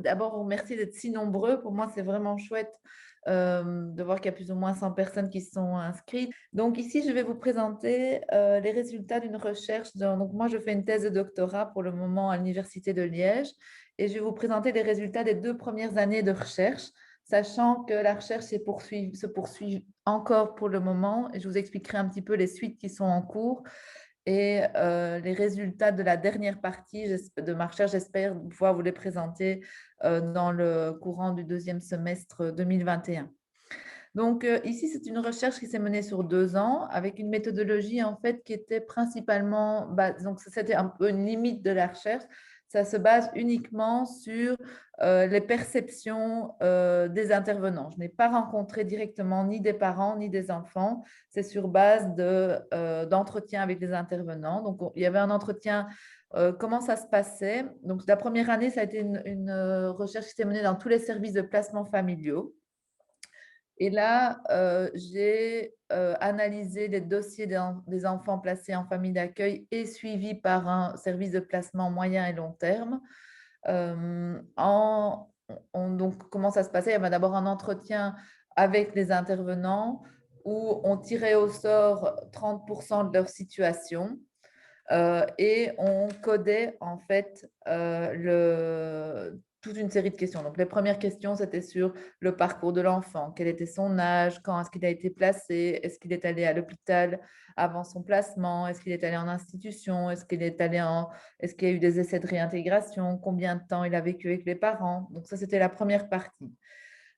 d'abord vous remercier d'être si nombreux. Pour moi, c'est vraiment chouette de voir qu'il y a plus ou moins 100 personnes qui sont inscrites. Donc ici, je vais vous présenter les résultats d'une recherche. Donc moi, je fais une thèse de doctorat pour le moment à l'Université de Liège et je vais vous présenter les résultats des 2 premières années de recherche, sachant que la recherche se poursuit encore pour le moment et je vous expliquerai un petit peu les suites qui sont en cours et les résultats de la dernière partie de ma recherche, j'espère pouvoir vous les présenter dans le courant du deuxième semestre 2021. Donc ici, c'est une recherche qui s'est menée sur 2 ans avec une méthodologie en fait qui était principalement, donc c'était un peu une limite de la recherche. Ça se base uniquement sur les perceptions des intervenants. Je n'ai pas rencontré directement ni des parents ni des enfants. C'est sur base d'entretiens avec les intervenants. Donc il y avait un entretien. Comment ça se passait? Donc la première année, ça a été une recherche qui s'est menée dans tous les services de placement familiaux. Et là, j'ai analysé les dossiers des enfants placés en famille d'accueil et suivis par un service de placement moyen et long terme. Donc, comment ça se passait? Il y avait d'abord un entretien avec les intervenants où on tirait au sort 30% de leur situation. Et on codait en fait toute une série de questions. Donc, les premières questions, c'était sur le parcours de l'enfant, quel était son âge, quand est-ce qu'il a été placé, est-ce qu'il est allé à l'hôpital avant son placement, est-ce qu'il est allé en institution, est-ce qu'il y a eu des essais de réintégration, combien de temps il a vécu avec les parents. Donc, ça, c'était la première partie.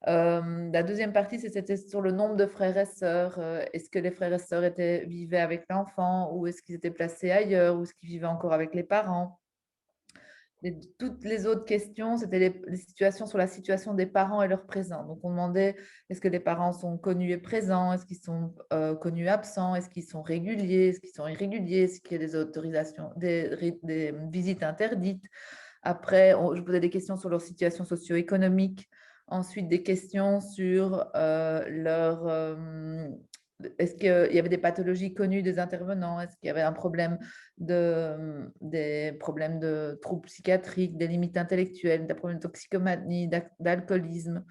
La deuxième partie, c'était sur le nombre de frères et sœurs. Est-ce que les frères et sœurs vivaient avec l'enfant ou est-ce qu'ils étaient placés ailleurs ou est-ce qu'ils vivaient encore avec les parents? Toutes les autres questions, c'était les situations sur la situation des parents et leur présent. Donc, on demandait est-ce que les parents sont connus et présents, est-ce qu'ils sont connus et absents, est-ce qu'ils sont réguliers, est-ce qu'ils sont irréguliers, est-ce qu'il y a des autorisations, des visites interdites. Après, je posais des questions sur leur situation socio-économique. Ensuite, des questions sur est-ce qu'il y avait des pathologies connues des intervenants? Est-ce qu'il y avait des problèmes de troubles psychiatriques, des limites intellectuelles, des problèmes de toxicomanie, d'alcoolisme?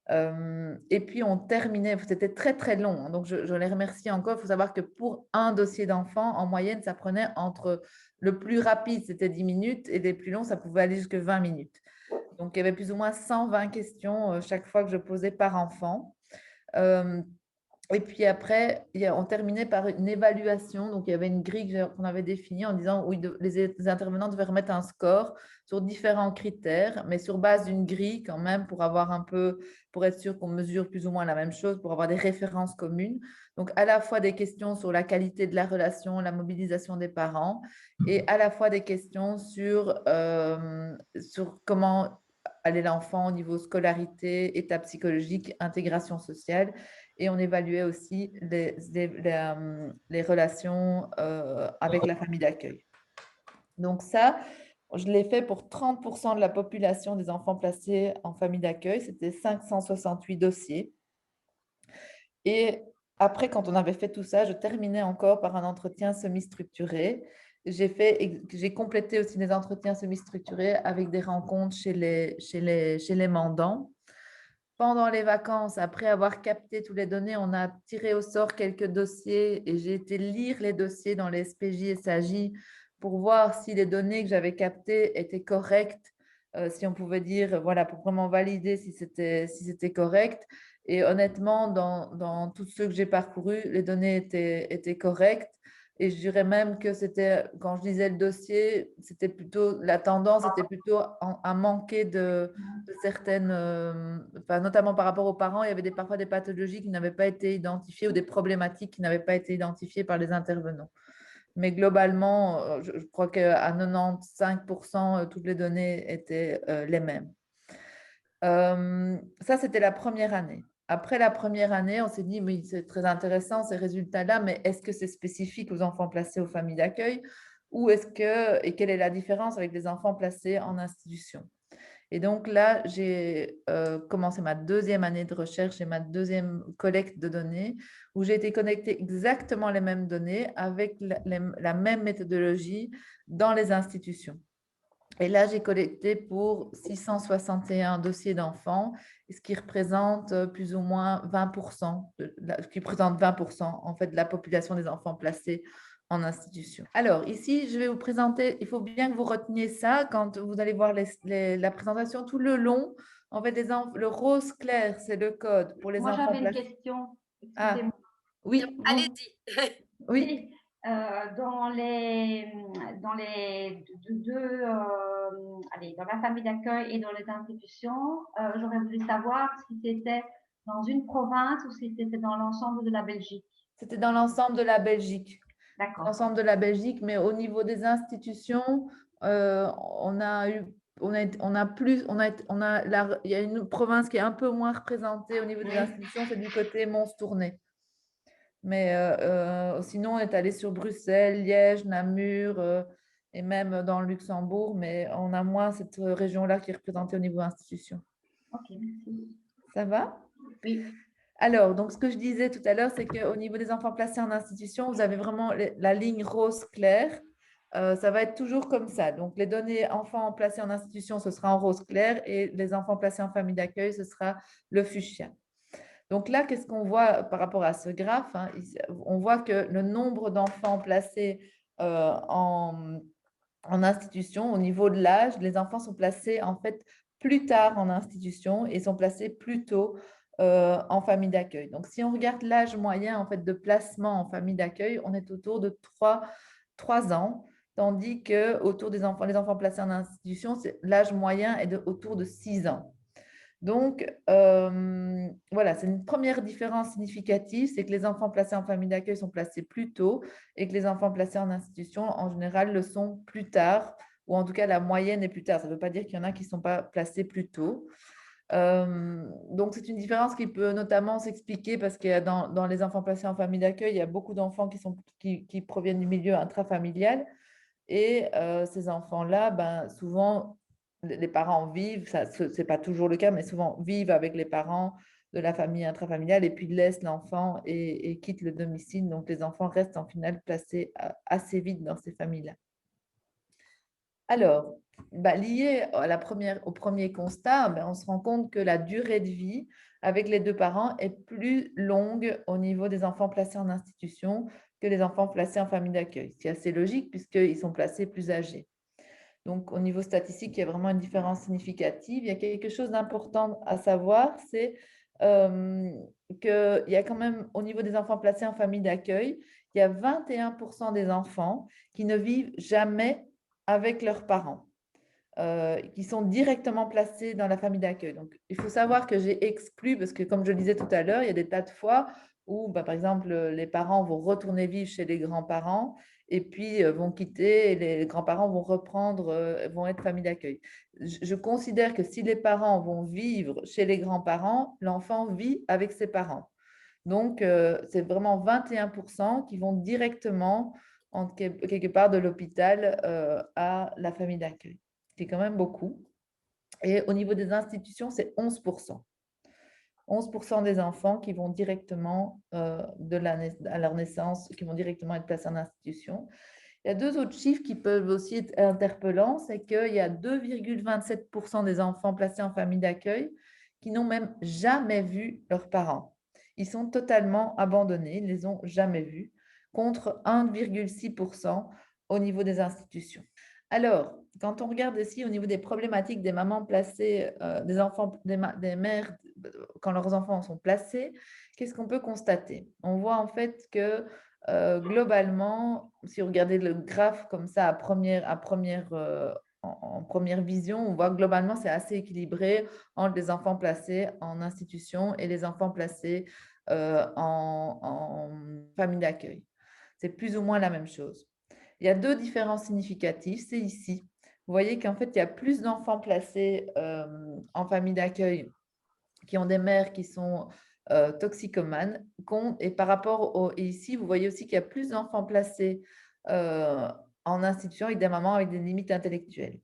Et puis, on terminait, c'était très, très long. Hein, donc, je les remercie encore. Il faut savoir que pour un dossier d'enfant, en moyenne, ça prenait le plus rapide, c'était 10 minutes, et les plus longs, ça pouvait aller jusqu'à 20 minutes. Donc, il y avait plus ou moins 120 questions chaque fois que je posais par enfant. Euh, et puis après, on terminait par une évaluation. Donc, il y avait une grille qu'on avait définie en disant oui, les intervenants devaient remettre un score sur différents critères, mais sur base d'une grille quand même pour être sûr qu'on mesure plus ou moins la même chose, pour avoir des références communes. Donc, à la fois des questions sur la qualité de la relation, la mobilisation des parents, et à la fois des questions sur comment allait l'enfant au niveau scolarité, état psychologique, intégration sociale. Et on évaluait aussi les relations avec la famille d'accueil. Donc ça, je l'ai fait pour 30% de la population des enfants placés en famille d'accueil. C'était 568 dossiers. Et après, quand on avait fait tout ça, je terminais encore par un entretien semi-structuré. J'ai complété aussi des entretiens semi-structurés avec des rencontres chez les mandants. Pendant les vacances, après avoir capté toutes les données, on a tiré au sort quelques dossiers et j'ai été lire les dossiers dans les SPJ et SAJ pour voir si les données que j'avais captées étaient correctes, si on pouvait dire, voilà, pour vraiment valider si c'était correct. Et honnêtement, dans tous ceux que j'ai parcourus, les données étaient correctes. Et je dirais même que quand je lisais le dossier, la tendance était plutôt à manquer de certaines, enfin, notamment par rapport aux parents, il y avait parfois des pathologies qui n'avaient pas été identifiées ou des problématiques qui n'avaient pas été identifiées par les intervenants. Mais globalement, je crois qu'à 95%, toutes les données étaient les mêmes. Ça, c'était la première année. Après la première année, on s'est dit, mais c'est très intéressant ces résultats-là, mais est-ce que c'est spécifique aux enfants placés aux familles d'accueil et quelle est la différence avec les enfants placés en institution? Et donc là, j'ai commencé ma deuxième année de recherche et ma deuxième collecte de données, où j'ai été connecter exactement les mêmes données avec la même méthodologie dans les institutions. Et là, j'ai collecté pour 661 dossiers d'enfants, ce qui représente plus ou moins 20%, qui représente 20% en fait de la population des enfants placés en institution. Alors ici, je vais vous présenter, il faut bien que vous reteniez ça quand vous allez voir la présentation tout le long. En fait, le rose clair, c'est le code pour les Moi, enfants j'avais une placés. question, excusez-moi. Ah, oui, vous, Allez-y. oui. Oui, dans les 2, allez, dans la famille d'accueil et dans les institutions, j'aurais voulu savoir si c'était dans une province ou si c'était dans l'ensemble de la Belgique. C'était dans l'ensemble de la Belgique. D'accord. L'ensemble de la Belgique, mais au niveau des institutions, on a eu, on a plus, il y a une province qui est un peu moins représentée au niveau des Oui. institutions, c'est du côté Mons-Tournai. Mais sinon, on est allé sur Bruxelles, Liège, Namur et même dans le Luxembourg, mais on a moins cette région-là qui est représentée au niveau institution. Ok, merci. Ça va? Oui. Alors, donc ce que je disais tout à l'heure, c'est qu'au niveau des enfants placés en institution, vous avez vraiment la ligne rose claire. Ça va être toujours comme ça. Donc, les données enfants placés en institution, ce sera en rose clair et les enfants placés en famille d'accueil, ce sera le fuchsia. Donc là, qu'est-ce qu'on voit par rapport à ce graphe, hein? On voit que le nombre d'enfants placés en institution, au niveau de l'âge, les enfants sont placés en fait plus tard en institution et sont placés plus tôt en famille d'accueil. Donc, si on regarde l'âge moyen en fait de placement en famille d'accueil, on est autour de 3 ans, tandis que autour des enfants, les enfants placés en institution, l'âge moyen est autour de 6 ans. Donc, voilà, c'est une première différence significative, c'est que les enfants placés en famille d'accueil sont placés plus tôt et que les enfants placés en institution, en général, le sont plus tard, ou en tout cas, la moyenne est plus tard. Ça ne veut pas dire qu'il y en a qui ne sont pas placés plus tôt. Donc, c'est une différence qui peut notamment s'expliquer parce que dans les enfants placés en famille d'accueil, il y a beaucoup d'enfants qui proviennent du milieu intrafamilial. Et ces enfants-là, ben, souvent, les parents vivent, ce n'est pas toujours le cas, mais souvent vivent avec les parents de la famille intrafamiliale et puis laissent l'enfant et quittent le domicile. Donc, les enfants restent en finale placés assez vite dans ces familles-là. Alors, bah, lié à au premier constat, ben, on se rend compte que la durée de vie avec les deux parents est plus longue au niveau des enfants placés en institution que les enfants placés en famille d'accueil. C'est assez logique puisqu'ils sont placés plus âgés. Donc, au niveau statistique, il y a vraiment une différence significative. Il y a quelque chose d'important à savoir, c'est euh, qu'il y a quand même, au niveau des enfants placés en famille d'accueil, il y a 21% des enfants qui ne vivent jamais avec leurs parents, qui sont directement placés dans la famille d'accueil. Donc, il faut savoir que j'ai exclu, parce que comme je le disais tout à l'heure, il y a des tas de fois où, bah, par exemple, les parents vont retourner vivre chez les grands-parents et puis vont quitter et les grands-parents vont reprendre, vont être famille d'accueil. Je considère que si les parents vont vivre chez les grands-parents, l'enfant vit avec ses parents. Donc, c'est vraiment 21% qui vont directement quelque part de l'hôpital à la famille d'accueil, c'est quand même beaucoup. Et au niveau des institutions, c'est 11%. 11% des enfants qui vont directement à leur naissance, qui vont directement être placés en institution. Il y a deux autres chiffres qui peuvent aussi être interpellants, c'est qu'il y a 2,27% des enfants placés en famille d'accueil qui n'ont même jamais vu leurs parents. Ils sont totalement abandonnés, ils ne les ont jamais vus, contre 1,6% au niveau des institutions. Alors, quand on regarde ici au niveau des problématiques des mamans placées, des enfants, des mères, quand leurs enfants sont placés, qu'est-ce qu'on peut constater? On voit en fait que globalement, si vous regardez le graphe comme ça en première vision, on voit que globalement, c'est assez équilibré entre les enfants placés en institution et les enfants placés en famille d'accueil. C'est plus ou moins la même chose. Il y a deux différences significatives, c'est ici. Vous voyez qu'en fait, il y a plus d'enfants placés en famille d'accueil qui ont des mères qui sont toxicomanes. Et par rapport et ici, vous voyez aussi qu'il y a plus d'enfants placés euh, en institution avec des mamans avec des limites intellectuelles.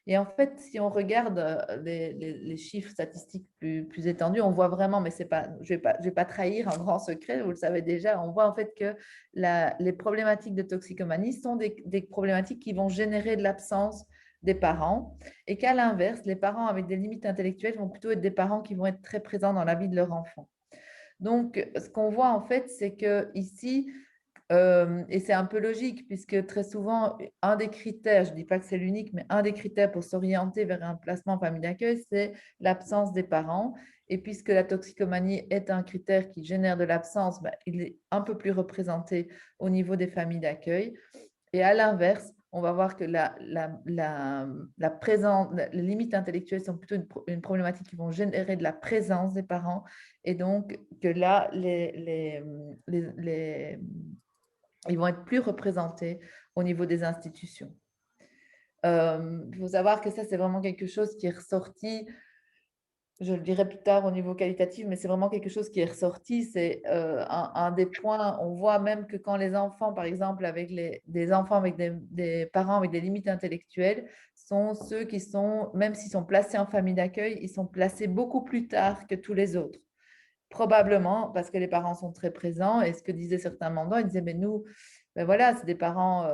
Et en fait, si on regarde les chiffres statistiques plus étendus, on voit vraiment, mais c'est pas, je ne vais pas trahir un grand secret, vous le savez déjà, on voit en fait que les problématiques de toxicomanie sont des problématiques qui vont générer de l'absence des parents et qu'à l'inverse, les parents avec des limites intellectuelles vont plutôt être des parents qui vont être très présents dans la vie de leur enfant. Donc, ce qu'on voit en fait, c'est que ici, et c'est un peu logique puisque très souvent, un des critères, je ne dis pas que c'est l'unique, mais un des critères pour s'orienter vers un placement en famille d'accueil, c'est l'absence des parents. Et puisque la toxicomanie est un critère qui génère de l'absence, bah, il est un peu plus représenté au niveau des familles d'accueil. Et à l'inverse, on va voir que la présence, les limites intellectuelles sont plutôt une problématique qui vont générer de la présence des parents. Et donc, que là, ils vont être plus représentés au niveau des institutions. Il faut savoir que ça, c'est vraiment quelque chose qui est ressorti, je le dirai plus tard au niveau qualitatif, mais c'est vraiment quelque chose qui est ressorti. C'est un des points, on voit même que quand les enfants, par exemple, avec des enfants avec des parents avec des limites intellectuelles, sont ceux qui sont, même s'ils sont placés en famille d'accueil, ils sont placés beaucoup plus tard que tous les autres. Probablement parce que les parents sont très présents. Et ce que disaient certains mandants, ils disaient, mais nous, ben voilà, c'est des parents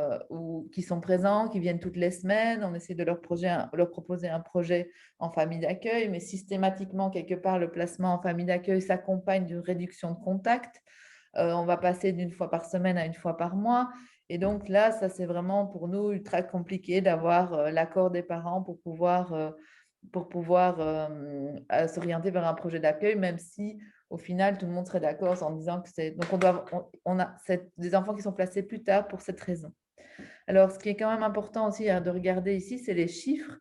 qui sont présents, qui viennent toutes les semaines. On essaie de leur proposer un projet en famille d'accueil, mais systématiquement, quelque part, le placement en famille d'accueil s'accompagne d'une réduction de contact. On va passer d'une fois par semaine à une fois par mois. Et donc là, ça, c'est vraiment pour nous ultra compliqué d'avoir l'accord des parents pour pouvoir s'orienter vers un projet d'accueil, même si au final, tout le monde serait d'accord en disant que c'est… Donc, on a des enfants qui sont placés plus tard pour cette raison. Alors, ce qui est quand même important aussi de regarder ici, c'est les chiffres.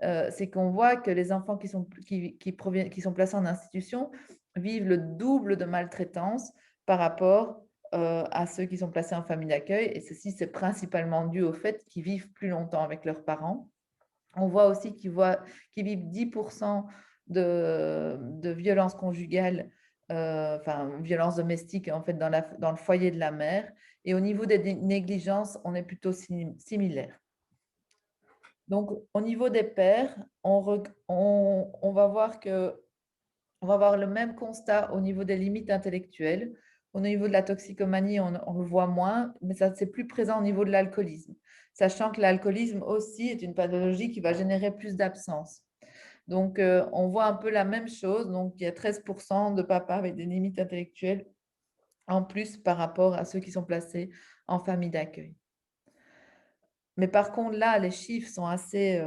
C'est qu'on voit que les enfants qui sont placés en institution vivent le double de maltraitance par rapport à ceux qui sont placés en famille d'accueil. Et ceci, c'est principalement dû au fait qu'ils vivent plus longtemps avec leurs parents. On voit aussi qu'ils vivent 10% de violences conjugales, enfin, violences domestiques en fait, dans le foyer de la mère. Et au niveau des négligences, on est plutôt similaire. Donc, au niveau des pères, on va voir on va avoir le même constat au niveau des limites intellectuelles. Au niveau de la toxicomanie, on le voit moins, mais ça, c'est plus présent au niveau de l'alcoolisme, sachant que l'alcoolisme aussi est une pathologie qui va générer plus d'absence. Donc, on voit un peu la même chose. Donc, il y a 13% de papas avec des limites intellectuelles en plus par rapport à ceux qui sont placés en famille d'accueil. Mais par contre, là, les chiffres sont assez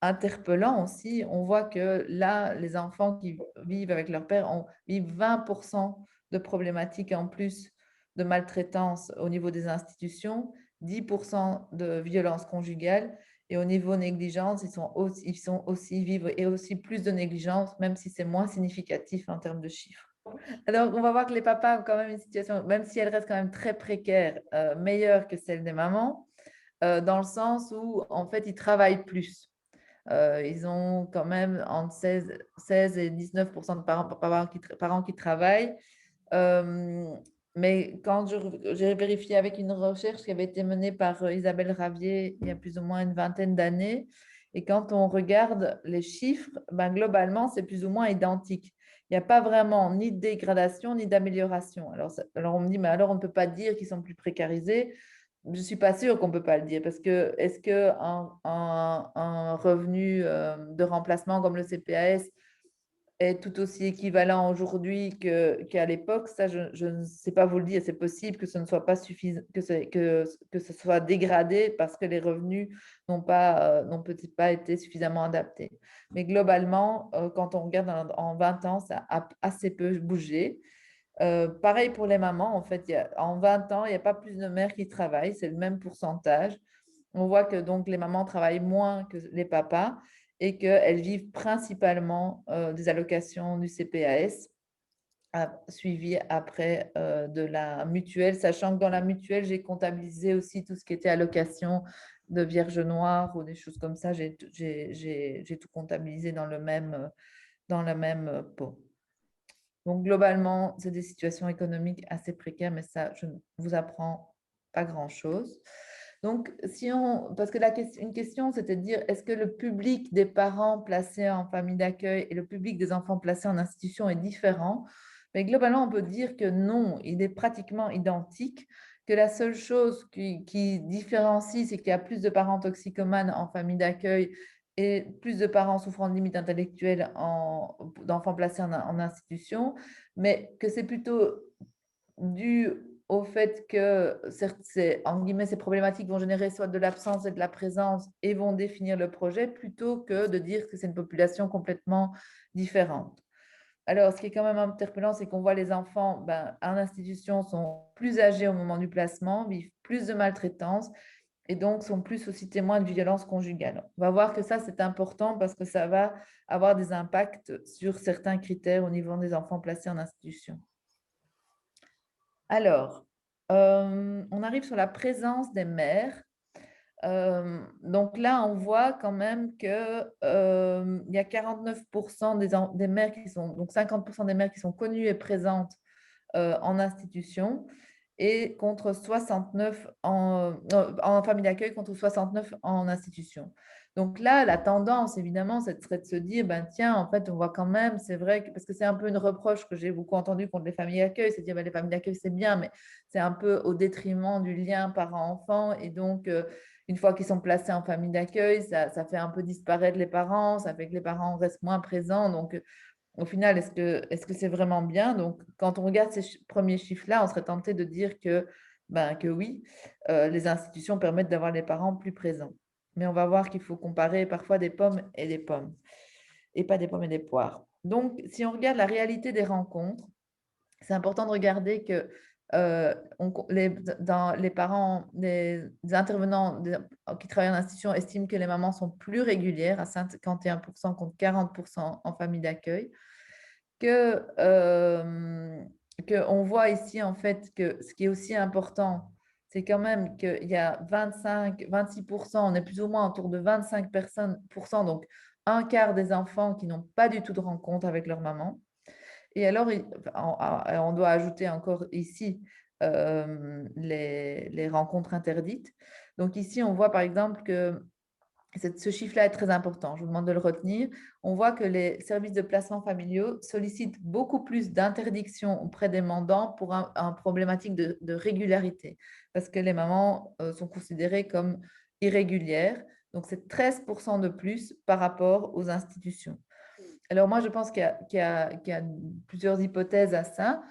interpellants aussi. On voit que là, les enfants qui vivent avec leur père vivent 20% de problématiques en plus de maltraitance au niveau des institutions, 10% de violences conjugales et au niveau négligence, ils sont aussi vivre et aussi plus de négligence, même si c'est moins significatif en termes de chiffres. Alors, on va voir que les papas ont quand même une situation, même si elle reste quand même très précaire, meilleure que celle des mamans dans le sens où, en fait, ils travaillent plus. Ils ont quand même entre 16 et 19% de parents qui travaillent. Euh, mais quand j'ai vérifié avec une recherche qui avait été menée par Isabelle Ravier il y a plus ou moins une vingtaine d'années, et quand on regarde les chiffres, ben, globalement, c'est plus ou moins identique. Il n'y a pas vraiment ni de dégradation ni d'amélioration. Alors, on me dit, mais alors on ne peut pas dire qu'ils sont plus précarisés. Je ne suis pas sûre qu'on ne peut pas le dire parce que est-ce qu'un revenu de remplacement comme le CPAS est tout aussi équivalent aujourd'hui qu'à l'époque? Ça, je ne sais pas vous le dire. C'est possible que ce ne soit pas suffisant, que ce soit dégradé parce que les revenus n'ont peut-être pas été suffisamment adaptés. Mais globalement, quand on regarde en 20 ans, ça a assez peu bougé. Pareil pour les mamans, en fait, en 20 ans, il n'y a pas plus de mères qui travaillent, c'est le même pourcentage. On voit que donc les mamans travaillent moins que les papas et qu'elles vivent principalement des allocations du CPAS, suivies après de la mutuelle, sachant que dans la mutuelle, j'ai comptabilisé aussi tout ce qui était allocation de Vierge Noire ou des choses comme ça. J'ai tout comptabilisé dans le même pot. Donc, globalement, c'est des situations économiques assez précaires, mais ça, je ne vous apprends pas grand-chose. Donc, parce que une question, c'était de dire, est-ce que le public des parents placés en famille d'accueil et le public des enfants placés en institution est différent? Mais globalement, on peut dire que non, il est pratiquement identique, que la seule chose qui différencie, c'est qu'il y a plus de parents toxicomanes en famille d'accueil et plus de parents souffrant de limites intellectuelles d'enfants placés en institution, mais que c'est plutôt dû au fait que en guillemets, ces problématiques vont générer soit de l'absence et de la présence et vont définir le projet, plutôt que de dire que c'est une population complètement différente. Alors, ce qui est quand même interpellant, c'est qu'on voit les enfants en institution sont plus âgés au moment du placement, vivent plus de maltraitance et donc sont plus aussi témoins de violences conjugales. On va voir que ça, c'est important parce que ça va avoir des impacts sur certains critères au niveau des enfants placés en institution. Alors, on arrive sur la présence des mères. Donc là, on voit quand même que, il y a 49 des mères qui sont donc 50 des mères qui sont connues et présentes, en institution et contre 69 en famille d'accueil contre 69 en institution. Donc là, la tendance évidemment, ce serait de se dire: «Ben tiens, en fait, on voit quand même», c'est vrai que parce que c'est un peu une reproche que j'ai beaucoup entendu contre les familles d'accueil, c'est de dire: «Bah, les familles d'accueil, c'est bien, mais c'est un peu au détriment du lien parent-enfant» et donc une fois qu'ils sont placés en famille d'accueil, ça fait un peu disparaître les parents, ça fait que les parents restent moins présents donc au final, est-ce que c'est vraiment bien? Donc, quand on regarde ces premiers chiffres-là, on serait tenté de dire que oui, les institutions permettent d'avoir les parents plus présents. Mais on va voir qu'il faut comparer parfois des pommes et des pommes, et pas des pommes et des poires. Donc, si on regarde la réalité des rencontres, c'est important de regarder que les parents, les intervenants qui travaillent en institution estiment que les mamans sont plus régulières à 51% contre 40% en famille d'accueil que, qu'on voit ici, en fait, que ce qui est aussi important, c'est quand même qu'il y a 26%, on est plus ou moins autour de 25 personnes, donc un quart des enfants qui n'ont pas du tout de rencontre avec leur maman. Et alors, on doit ajouter encore ici les rencontres interdites. Donc ici, on voit par exemple que ce chiffre-là est très important, je vous demande de le retenir. On voit que les services de placement familiaux sollicitent beaucoup plus d'interdictions auprès des mandants pour un problématique de régularité, parce que les mamans sont considérées comme irrégulières. Donc, c'est 13% de plus par rapport aux institutions. Alors moi, je pense qu'il y a plusieurs hypothèses à ça.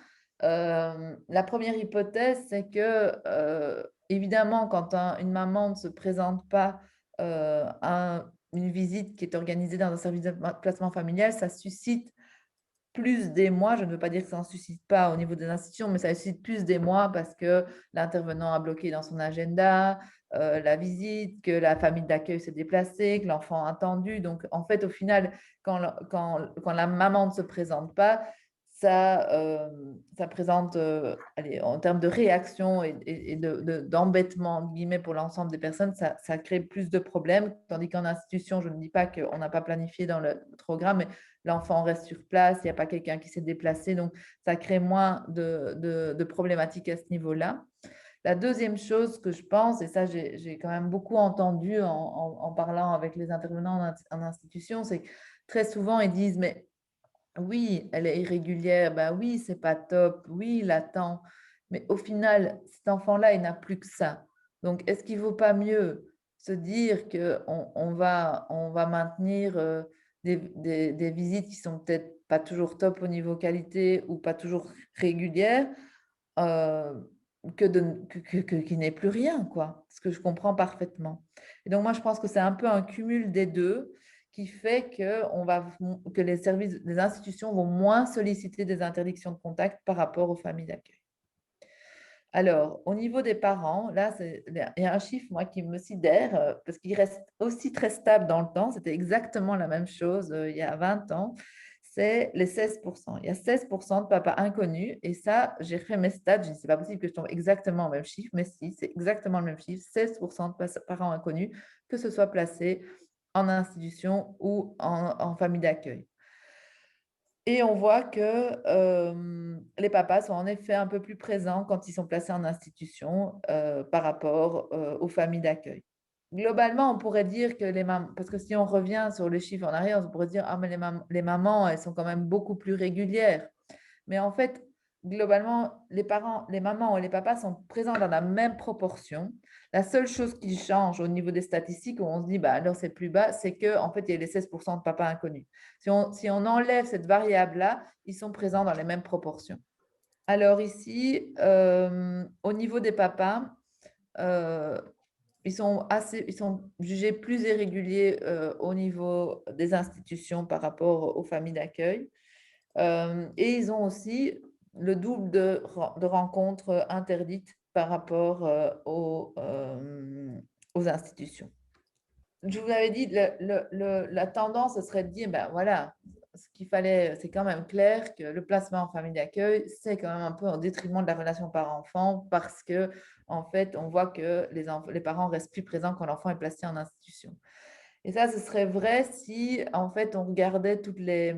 La première hypothèse, c'est que, évidemment, quand une maman ne se présente pas à une visite qui est organisée dans un service de placement familial, ça suscite plus d'émoi. Je ne veux pas dire que ça n'en suscite pas au niveau des institutions, mais ça suscite plus d'émoi parce que l'intervenant a bloqué dans son agenda la visite, que la famille d'accueil s'est déplacée, que l'enfant a attendu. Donc, en fait, au final, quand la maman ne se présente pas, ça présente, allez, en termes de réaction et d'embêtement, entre guillemets, pour l'ensemble des personnes, ça crée plus de problèmes. Tandis qu'en institution, je ne dis pas qu'on n'a pas planifié dans le programme, mais l'enfant reste sur place, il n'y a pas quelqu'un qui s'est déplacé, donc ça crée moins de problématiques à ce niveau-là. La deuxième chose que je pense, et ça j'ai quand même beaucoup entendu en parlant avec les intervenants en institution, c'est que très souvent ils disent, mais oui, elle est irrégulière, bah oui, c'est pas top, oui, il attend, mais au final, cet enfant-là, il n'a plus que ça. Donc, est-ce qu'il ne vaut pas mieux se dire qu'on va maintenir des visites qui sont peut-être pas toujours top au niveau qualité ou pas toujours régulières, heu, qu'il n'ait plus rien, quoi? Ce que je comprends parfaitement. Et donc moi, je pense que c'est un peu un cumul des 2 qui fait que les services les institutions vont moins solliciter des interdictions de contact par rapport aux familles d'accueil. Alors, au niveau des parents, là, il y a un chiffre, moi, qui me sidère, parce qu'il reste aussi très stable dans le temps. C'était exactement la même chose, il y a 20 ans. C'est les 16%. Il y a 16% de papas inconnus et ça, j'ai fait mes stats, j'ai dit: «C'est pas possible que je tombe exactement au même chiffre», mais si, c'est exactement le même chiffre, 16% de parents inconnus, que ce soit placés en institution ou en famille d'accueil. Et on voit que, les papas sont en effet un peu plus présents quand ils sont placés en institution, par rapport, aux familles d'accueil. Globalement, on pourrait dire que les mamans, parce que si on revient sur les chiffres en arrière, on pourrait dire: «Ah mais les mamans, elles sont quand même beaucoup plus régulières». Mais en fait, globalement, les parents, les mamans et les papas sont présents dans la même proportion. La seule chose qui change au niveau des statistiques, où on se dit, bah, alors c'est plus bas, c'est qu'en fait, il y a les 16% de papas inconnus. Si on enlève cette variable-là, ils sont présents dans les mêmes proportions. Alors ici, au niveau des papas, euh, ils sont jugés plus irréguliers au niveau des institutions par rapport aux familles d'accueil. Et ils ont aussi le double de rencontres interdites par rapport aux institutions. Je vous avais dit, la tendance, ce serait de dire, ben voilà, ce qu'il fallait, c'est quand même clair que le placement en famille d'accueil, c'est quand même un peu au détriment de la relation parent-enfant parce que, en fait, on voit que les parents restent plus présents quand l'enfant est placé en institution. Et ça, ce serait vrai si, en fait, on regardait toutes les,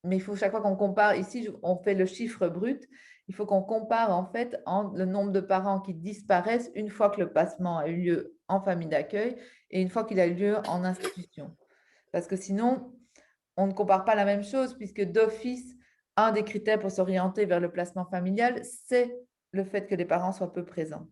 mais il faut chaque fois qu'on compare, ici, on fait le chiffre brut, il faut qu'on compare en fait le nombre de parents qui disparaissent une fois que le placement a eu lieu en famille d'accueil et une fois qu'il a eu lieu en institution. Parce que sinon, on ne compare pas la même chose puisque d'office, un des critères pour s'orienter vers le placement familial, c'est le fait que les parents soient peu présents.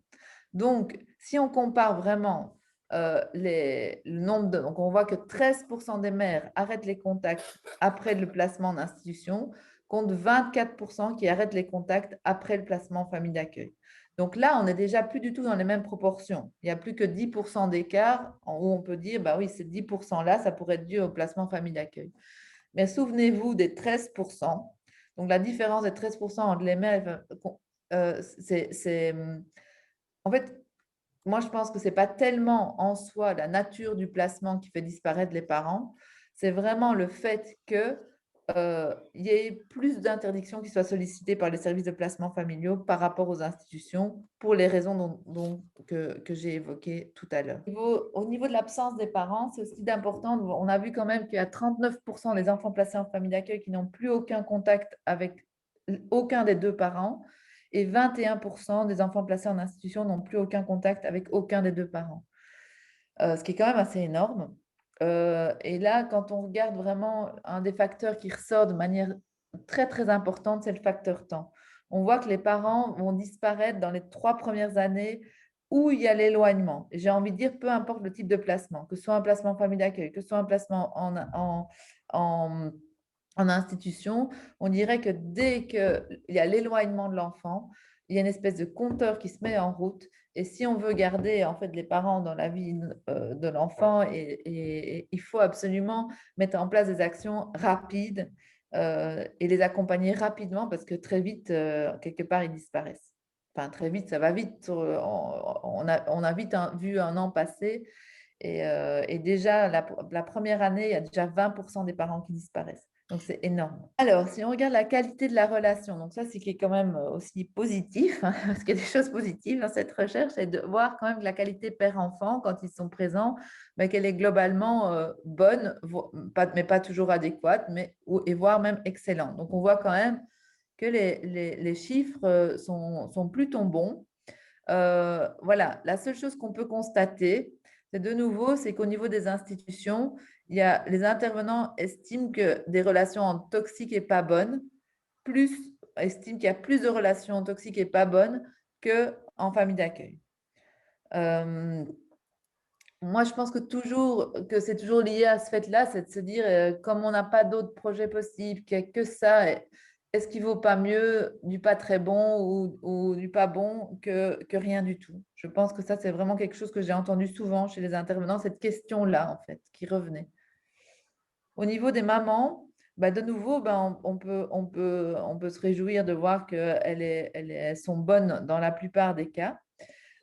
Donc, si on compare vraiment le nombre de... Donc, on voit que 13% des mères arrêtent les contacts après le placement en institution, contre 24% qui arrêtent les contacts après le placement en famille d'accueil. Donc là, on n'est déjà plus du tout dans les mêmes proportions. Il n'y a plus que 10% d'écart où on peut dire, bah oui, ces 10%-là, ça pourrait être dû au placement en famille d'accueil. Mais souvenez-vous des 13%. Donc la différence des 13% entre les mères, c'est... En fait, moi, je pense que ce n'est pas tellement en soi la nature du placement qui fait disparaître les parents, c'est vraiment le fait qu'il y ait plus d'interdictions qui soient sollicitées par les services de placement familiaux par rapport aux institutions pour les raisons que j'ai évoquées tout à l'heure. Au niveau de l'absence des parents, c'est aussi d'important. On a vu quand même qu'il y a 39% des enfants placés en famille d'accueil qui n'ont plus aucun contact avec aucun des deux parents et 21% des enfants placés en institution n'ont plus aucun contact avec aucun des deux parents, ce qui est quand même assez énorme. Et là, quand on regarde vraiment un des facteurs qui ressort de manière très, très importante, c'est le facteur temps. On voit que les parents vont disparaître dans les 3 premières années où il y a l'éloignement. J'ai envie de dire, peu importe le type de placement, que ce soit un placement en famille d'accueil, que ce soit un placement en en institution, on dirait que dès qu'il y a l'éloignement de l'enfant, il y a une espèce de compteur qui se met en route. Et si on veut garder en fait les parents dans la vie de l'enfant, il faut absolument mettre en place des actions rapides et les accompagner rapidement parce que très vite, quelque part, ils disparaissent. Enfin, très vite, ça va vite. On a vite vu un an passer et déjà, la première année, il y a déjà 20% des parents qui disparaissent. Donc, c'est énorme. Alors, si on regarde la qualité de la relation, donc ça, c'est qui est quand même aussi positif, hein, parce qu'il y a des choses positives dans cette recherche, c'est de voir quand même que la qualité père-enfant, quand ils sont présents, ben, qu'elle est globalement bonne, mais pas toujours adéquate, et voire même excellente. Donc, on voit quand même que les chiffres sont plutôt bons. Voilà, la seule chose qu'on peut constater, c'est de nouveau, c'est qu'au niveau des institutions, les intervenants estiment que des relations toxiques et pas bonnes, estiment qu'il y a plus de relations toxiques et pas bonnes qu'en famille d'accueil. Moi, je pense que c'est toujours lié à ce fait-là, c'est de se dire, comme on n'a pas d'autres projets possibles, qu'il n'y a que ça, est-ce qu'il ne vaut pas mieux du pas très bon ou du pas bon que rien du tout? Je pense que ça, c'est vraiment quelque chose que j'ai entendu souvent chez les intervenants, cette question-là, en fait, qui revenait. Au niveau des mamans, bah, de nouveau, bah, on peut se réjouir de voir qu'elles sont bonnes dans la plupart des cas.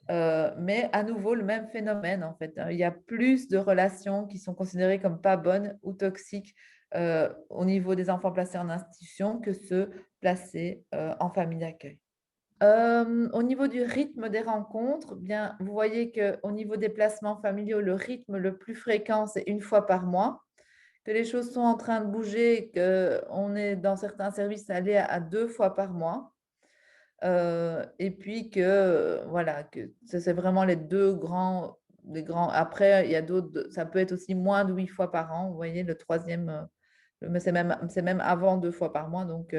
Mais à nouveau, le même phénomène, en fait, hein. Il y a plus de relations qui sont considérées comme pas bonnes ou toxiques au niveau des enfants placés en institution que ceux placés en famille d'accueil. Au niveau du rythme des rencontres, bien, vous voyez qu'au niveau des placements familiaux, le rythme le plus fréquent, c'est une fois par mois, que les choses sont en train de bouger, qu'on est dans certains services allé à 2 fois par mois. Et puis que, voilà, que ça, c'est vraiment les deux grands. Après, il y a d'autres, ça peut être aussi moins de 8 fois par an. Vous voyez, le troisième mais c'est même avant 2 fois par mois. Donc,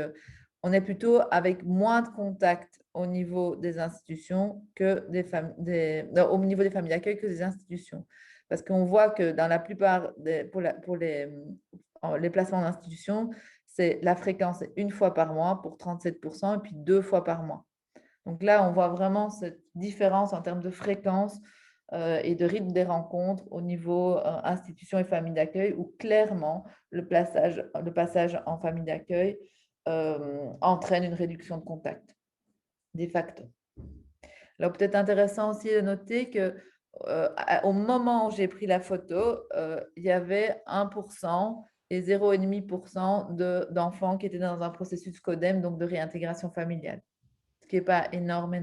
on est plutôt avec moins de contacts au niveau des institutions que non, au niveau des familles d'accueil que des institutions. Parce qu'on voit que dans la plupart pour les placements en institution, la fréquence est 1 fois par mois pour 37% et puis 2 fois par mois. Donc là, on voit vraiment cette différence en termes de fréquence et de rythme des rencontres au niveau institution et famille d'accueil, où clairement le passage en famille d'accueil entraîne une réduction de contact, de facto. Alors peut-être intéressant aussi de noter que au moment où j'ai pris la photo, il y avait 1% et 0,5% d'enfants qui étaient dans un processus CODEM, donc de réintégration familiale, ce qui n'est pas énorme.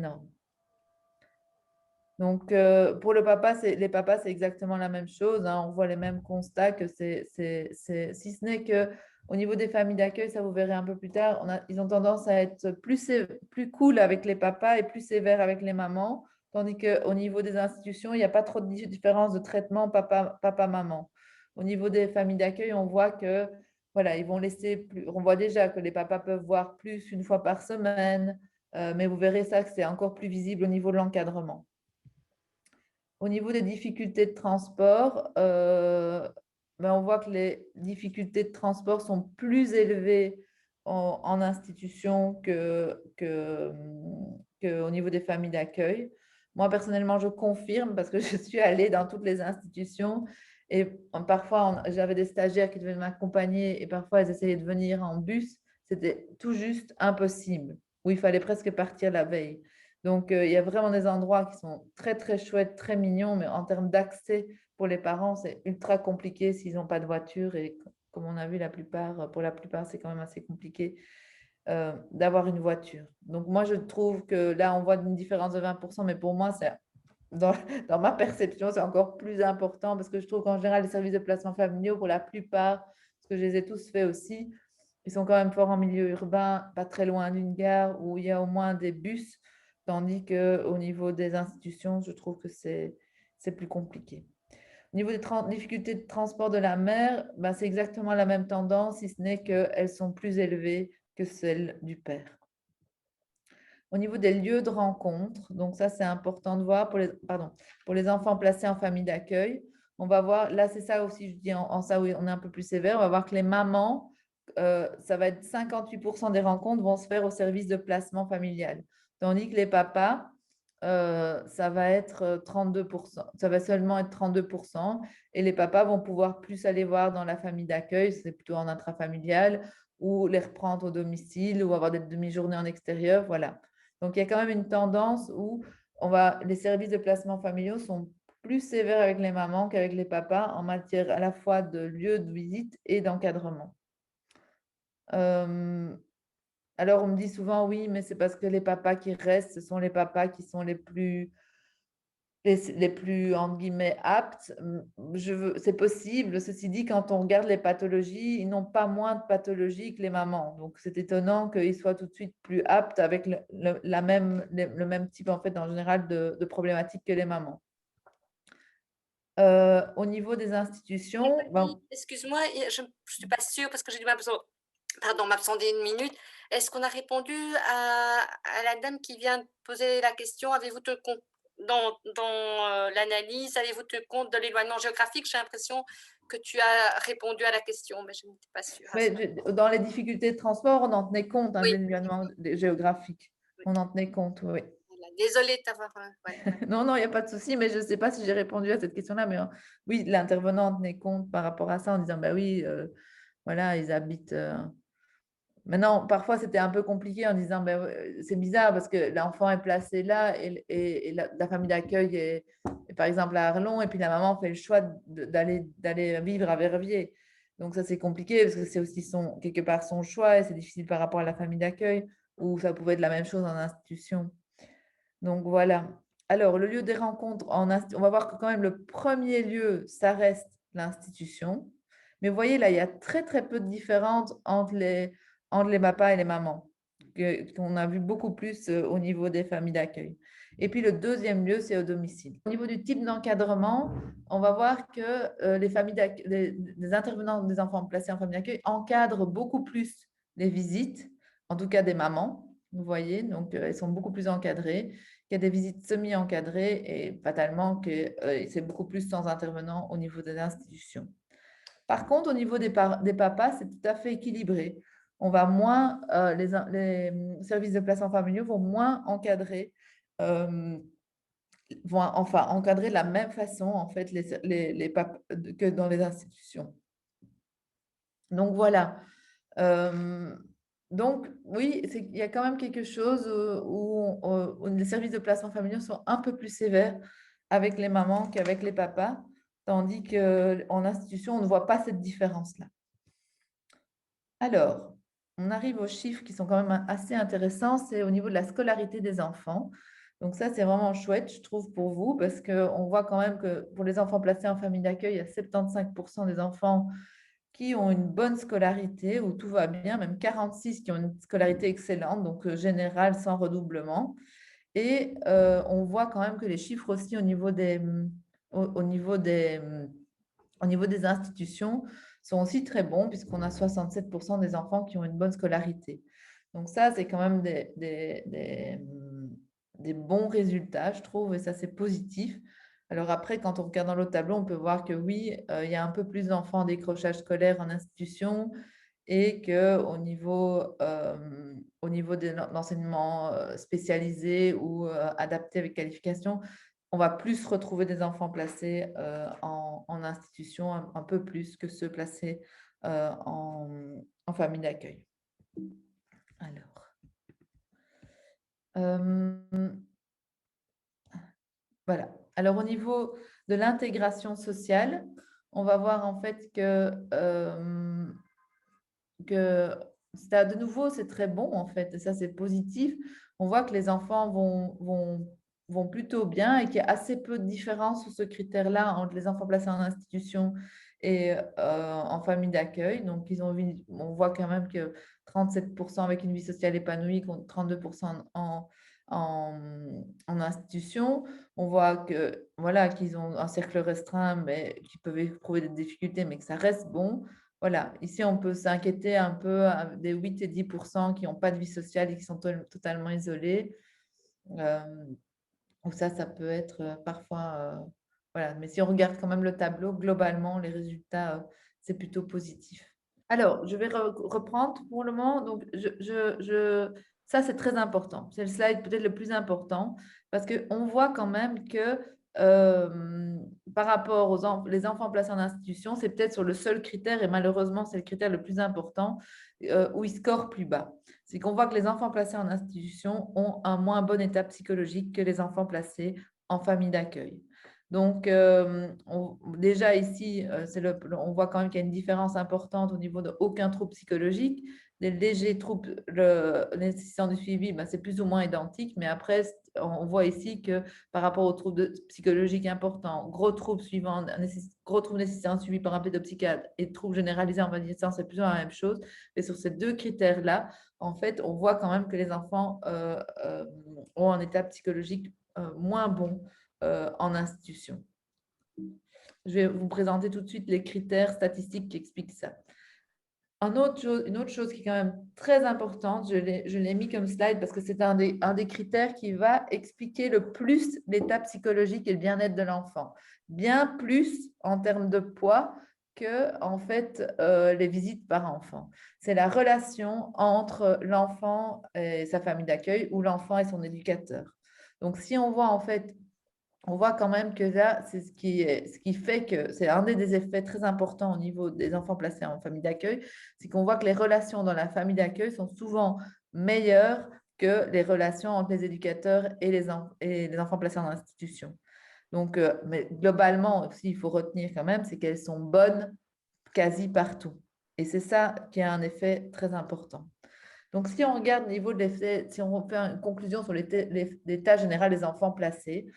Donc, pour les papas, c'est exactement la même chose, hein. On voit les mêmes constats que si ce n'est qu'au niveau des familles d'accueil, ça vous verrez un peu plus tard, ils ont tendance à être plus cool avec les papas et plus sévères avec les mamans, tandis qu'au niveau des institutions, il n'y a pas trop de différence de traitement papa-maman. Au niveau des familles d'accueil, on voit que, voilà, ils vont laisser plus, on voit déjà que les papas peuvent voir plus 1 fois par semaine, mais vous verrez ça que c'est encore plus visible au niveau de l'encadrement. Au niveau des difficultés de transport, on voit que les difficultés de transport sont plus élevées en institution qu'au niveau des familles d'accueil. Moi, personnellement, je confirme parce que je suis allée dans toutes les institutions et parfois, j'avais des stagiaires qui devaient m'accompagner et parfois, elles essayaient de venir en bus. C'était tout juste impossible, où il fallait presque partir la veille. Donc, il y a vraiment des endroits qui sont très, très chouettes, très mignons, mais en termes d'accès pour les parents, c'est ultra compliqué s'ils n'ont pas de voiture. Et comme on a vu, pour la plupart, c'est quand même assez compliqué d'avoir une voiture. Donc, moi, je trouve que là, on voit une différence de 20%, mais pour moi, dans, dans ma perception, c'est encore plus important parce que je trouve qu'en général, les services de placement familiaux, pour la plupart, parce que je les ai tous faits aussi, ils sont quand même forts en milieu urbain, pas très loin d'une gare où il y a au moins des bus. Tandis qu'au niveau des institutions, je trouve que c'est plus compliqué. Au niveau des difficultés de transport de la mère, c'est exactement la même tendance, si ce n'est qu'elles sont plus élevées que celles du père. Au niveau des lieux de rencontre, donc ça c'est important de voir pour les enfants placés en famille d'accueil, on va voir, là c'est ça aussi, je dis en ça où on est un peu plus sévère, on va voir que les mamans, ça va être 58% des rencontres vont se faire au service de placement familial. Tandis que les papas, ça va être 32%, ça va seulement être 32%. Et les papas vont pouvoir plus aller voir dans la famille d'accueil, c'est plutôt en intrafamilial, ou les reprendre au domicile, ou avoir des demi-journées en extérieur, voilà. Donc, il y a quand même une tendance où les services de placement familiaux sont plus sévères avec les mamans qu'avec les papas en matière à la fois de lieu de visite et d'encadrement. Alors, on me dit souvent, oui, mais c'est parce que les papas qui restent, ce sont les papas qui sont les plus, entre guillemets, aptes. C'est possible. Ceci dit, quand on regarde les pathologies, ils n'ont pas moins de pathologies que les mamans. Donc, c'est étonnant qu'ils soient tout de suite plus aptes avec le même type, en fait, en général, de problématiques que les mamans. Au niveau des institutions, Excuse-moi, je ne suis pas sûre parce que j'ai dû m'absenter 1 minute. Est-ce qu'on a répondu à la dame qui vient de poser la question? Avez-vous tenu compte dans l'analyse, avez-vous tenu compte de l'éloignement géographique? J'ai l'impression que tu as répondu à la question, mais je n'étais pas sûre. dans les difficultés de transport, on en tenait compte, Oui. l'éloignement géographique. Oui. On en tenait compte, oui. Voilà. Désolée de t'avoir. Non, il n'y a pas de souci, mais je ne sais pas si j'ai répondu à cette question-là. Mais oui, l'intervenant en tenait compte par rapport à ça en disant, bah oui, voilà, ils habitent. Maintenant, parfois, c'était un peu compliqué en disant, ben, c'est bizarre parce que l'enfant est placé là et la famille d'accueil est, par exemple, à Arlon, et puis la maman fait le choix d'aller vivre à Verviers. Donc, ça, c'est compliqué parce que c'est aussi quelque part son choix et c'est difficile par rapport à la famille d'accueil où ça pouvait être la même chose en institution. Donc, voilà. Alors, le lieu des rencontres, on va voir que quand même le premier lieu, ça reste l'institution. Mais vous voyez, là, il y a très, très peu de différence entre les papas et les mamans, qu'on a vu beaucoup plus au niveau des familles d'accueil. Et puis, le deuxième lieu, c'est au domicile. Au niveau du type d'encadrement, on va voir que les intervenants des enfants placés en famille d'accueil encadrent beaucoup plus les visites, en tout cas des mamans, vous voyez, donc elles sont beaucoup plus encadrées, qu'il y a des visites semi-encadrées et fatalement que c'est beaucoup plus sans intervenants au niveau des institutions. Par contre, au niveau des papas, c'est tout à fait équilibré. On va moins, les services de placement familiaux vont moins encadrer, vont enfin encadrer de la même façon en fait les papas que dans les institutions. Donc voilà. Donc oui, il y a quand même quelque chose où les services de placement familiaux sont un peu plus sévères avec les mamans qu'avec les papas, tandis qu'en institution, on ne voit pas cette différence-là. Alors, on arrive aux chiffres qui sont quand même assez intéressants, c'est au niveau de la scolarité des enfants. Donc ça, c'est vraiment chouette, je trouve, pour vous, parce qu'on voit quand même que pour les enfants placés en famille d'accueil, il y a 75% des enfants qui ont une bonne scolarité, où tout va bien, même 46 qui ont une scolarité excellente, donc générale, sans redoublement. Et on voit quand même que les chiffres aussi au niveau des institutions sont aussi très bons, puisqu'on a 67% des enfants qui ont une bonne scolarité. Donc ça, c'est quand même des bons résultats, je trouve, et ça, c'est positif. Alors après, quand on regarde dans le tableau, on peut voir que oui, il y a un peu plus d'enfants en décrochage scolaire en institution et qu'au niveau, de l'enseignement spécialisé ou adapté avec qualification, on va plus retrouver des enfants placés en institution, un peu plus que ceux placés en famille d'accueil. Alors, voilà. Alors, au niveau de l'intégration sociale, on va voir en fait que ça, de nouveau, c'est très bon en fait, et ça, c'est positif. On voit que les enfants vont plutôt bien et qu'il y a assez peu de différence sur ce critère-là entre les enfants placés en institution et en famille d'accueil. Donc, on voit quand même que 37% avec une vie sociale épanouie contre 32% en institution. On voit que, voilà, qu'ils ont un cercle restreint, mais qui peuvent éprouver des difficultés, mais que ça reste bon. Voilà, ici, on peut s'inquiéter un peu des 8 et 10% qui n'ont pas de vie sociale et qui sont totalement isolés. Donc ça peut être parfois... voilà, mais si on regarde quand même le tableau, globalement, les résultats, c'est plutôt positif. Alors, je vais reprendre pour le moment. Donc, ça, c'est très important. C'est le slide peut-être le plus important parce qu'on voit quand même que par rapport aux les enfants placés en institution, c'est peut-être sur le seul critère, et malheureusement, c'est le critère le plus important, où ils scorent plus bas. C'est qu'on voit que les enfants placés en institution ont un moins bon état psychologique que les enfants placés en famille d'accueil. Donc, déjà ici, on voit quand même qu'il y a une différence importante au niveau de aucun trouble psychologique. Les légers troubles nécessitant du suivi, c'est plus ou moins identique, mais après, on voit ici que par rapport aux troubles psychologiques importants, gros troubles nécessitant un suivi par un pédopsychiatre et troubles généralisés en validation, c'est plus ou moins la même chose. Et sur ces deux critères-là, en fait, on voit quand même que les enfants ont un état psychologique moins bon en institution. Je vais vous présenter tout de suite les critères statistiques qui expliquent ça. Une autre chose qui est quand même très importante, je l'ai mis comme slide parce que c'est un des critères qui va expliquer le plus l'état psychologique et le bien-être de l'enfant. Bien plus en termes de poids que en fait, les visites par enfant. C'est la relation entre l'enfant et sa famille d'accueil ou l'enfant et son éducateur. Donc, si on voit en fait, on voit quand même que là, c'est ce qui fait que c'est un des effets très importants au niveau des enfants placés en famille d'accueil, c'est qu'on voit que les relations dans la famille d'accueil sont souvent meilleures que les relations entre les éducateurs et les enfants placés en institution. Donc, mais globalement aussi, il faut retenir quand même, c'est qu'elles sont bonnes quasi partout. Et c'est ça qui a un effet très important. Donc, si on regarde au niveau de l'effet, si on fait une conclusion sur l'état général des enfants placés,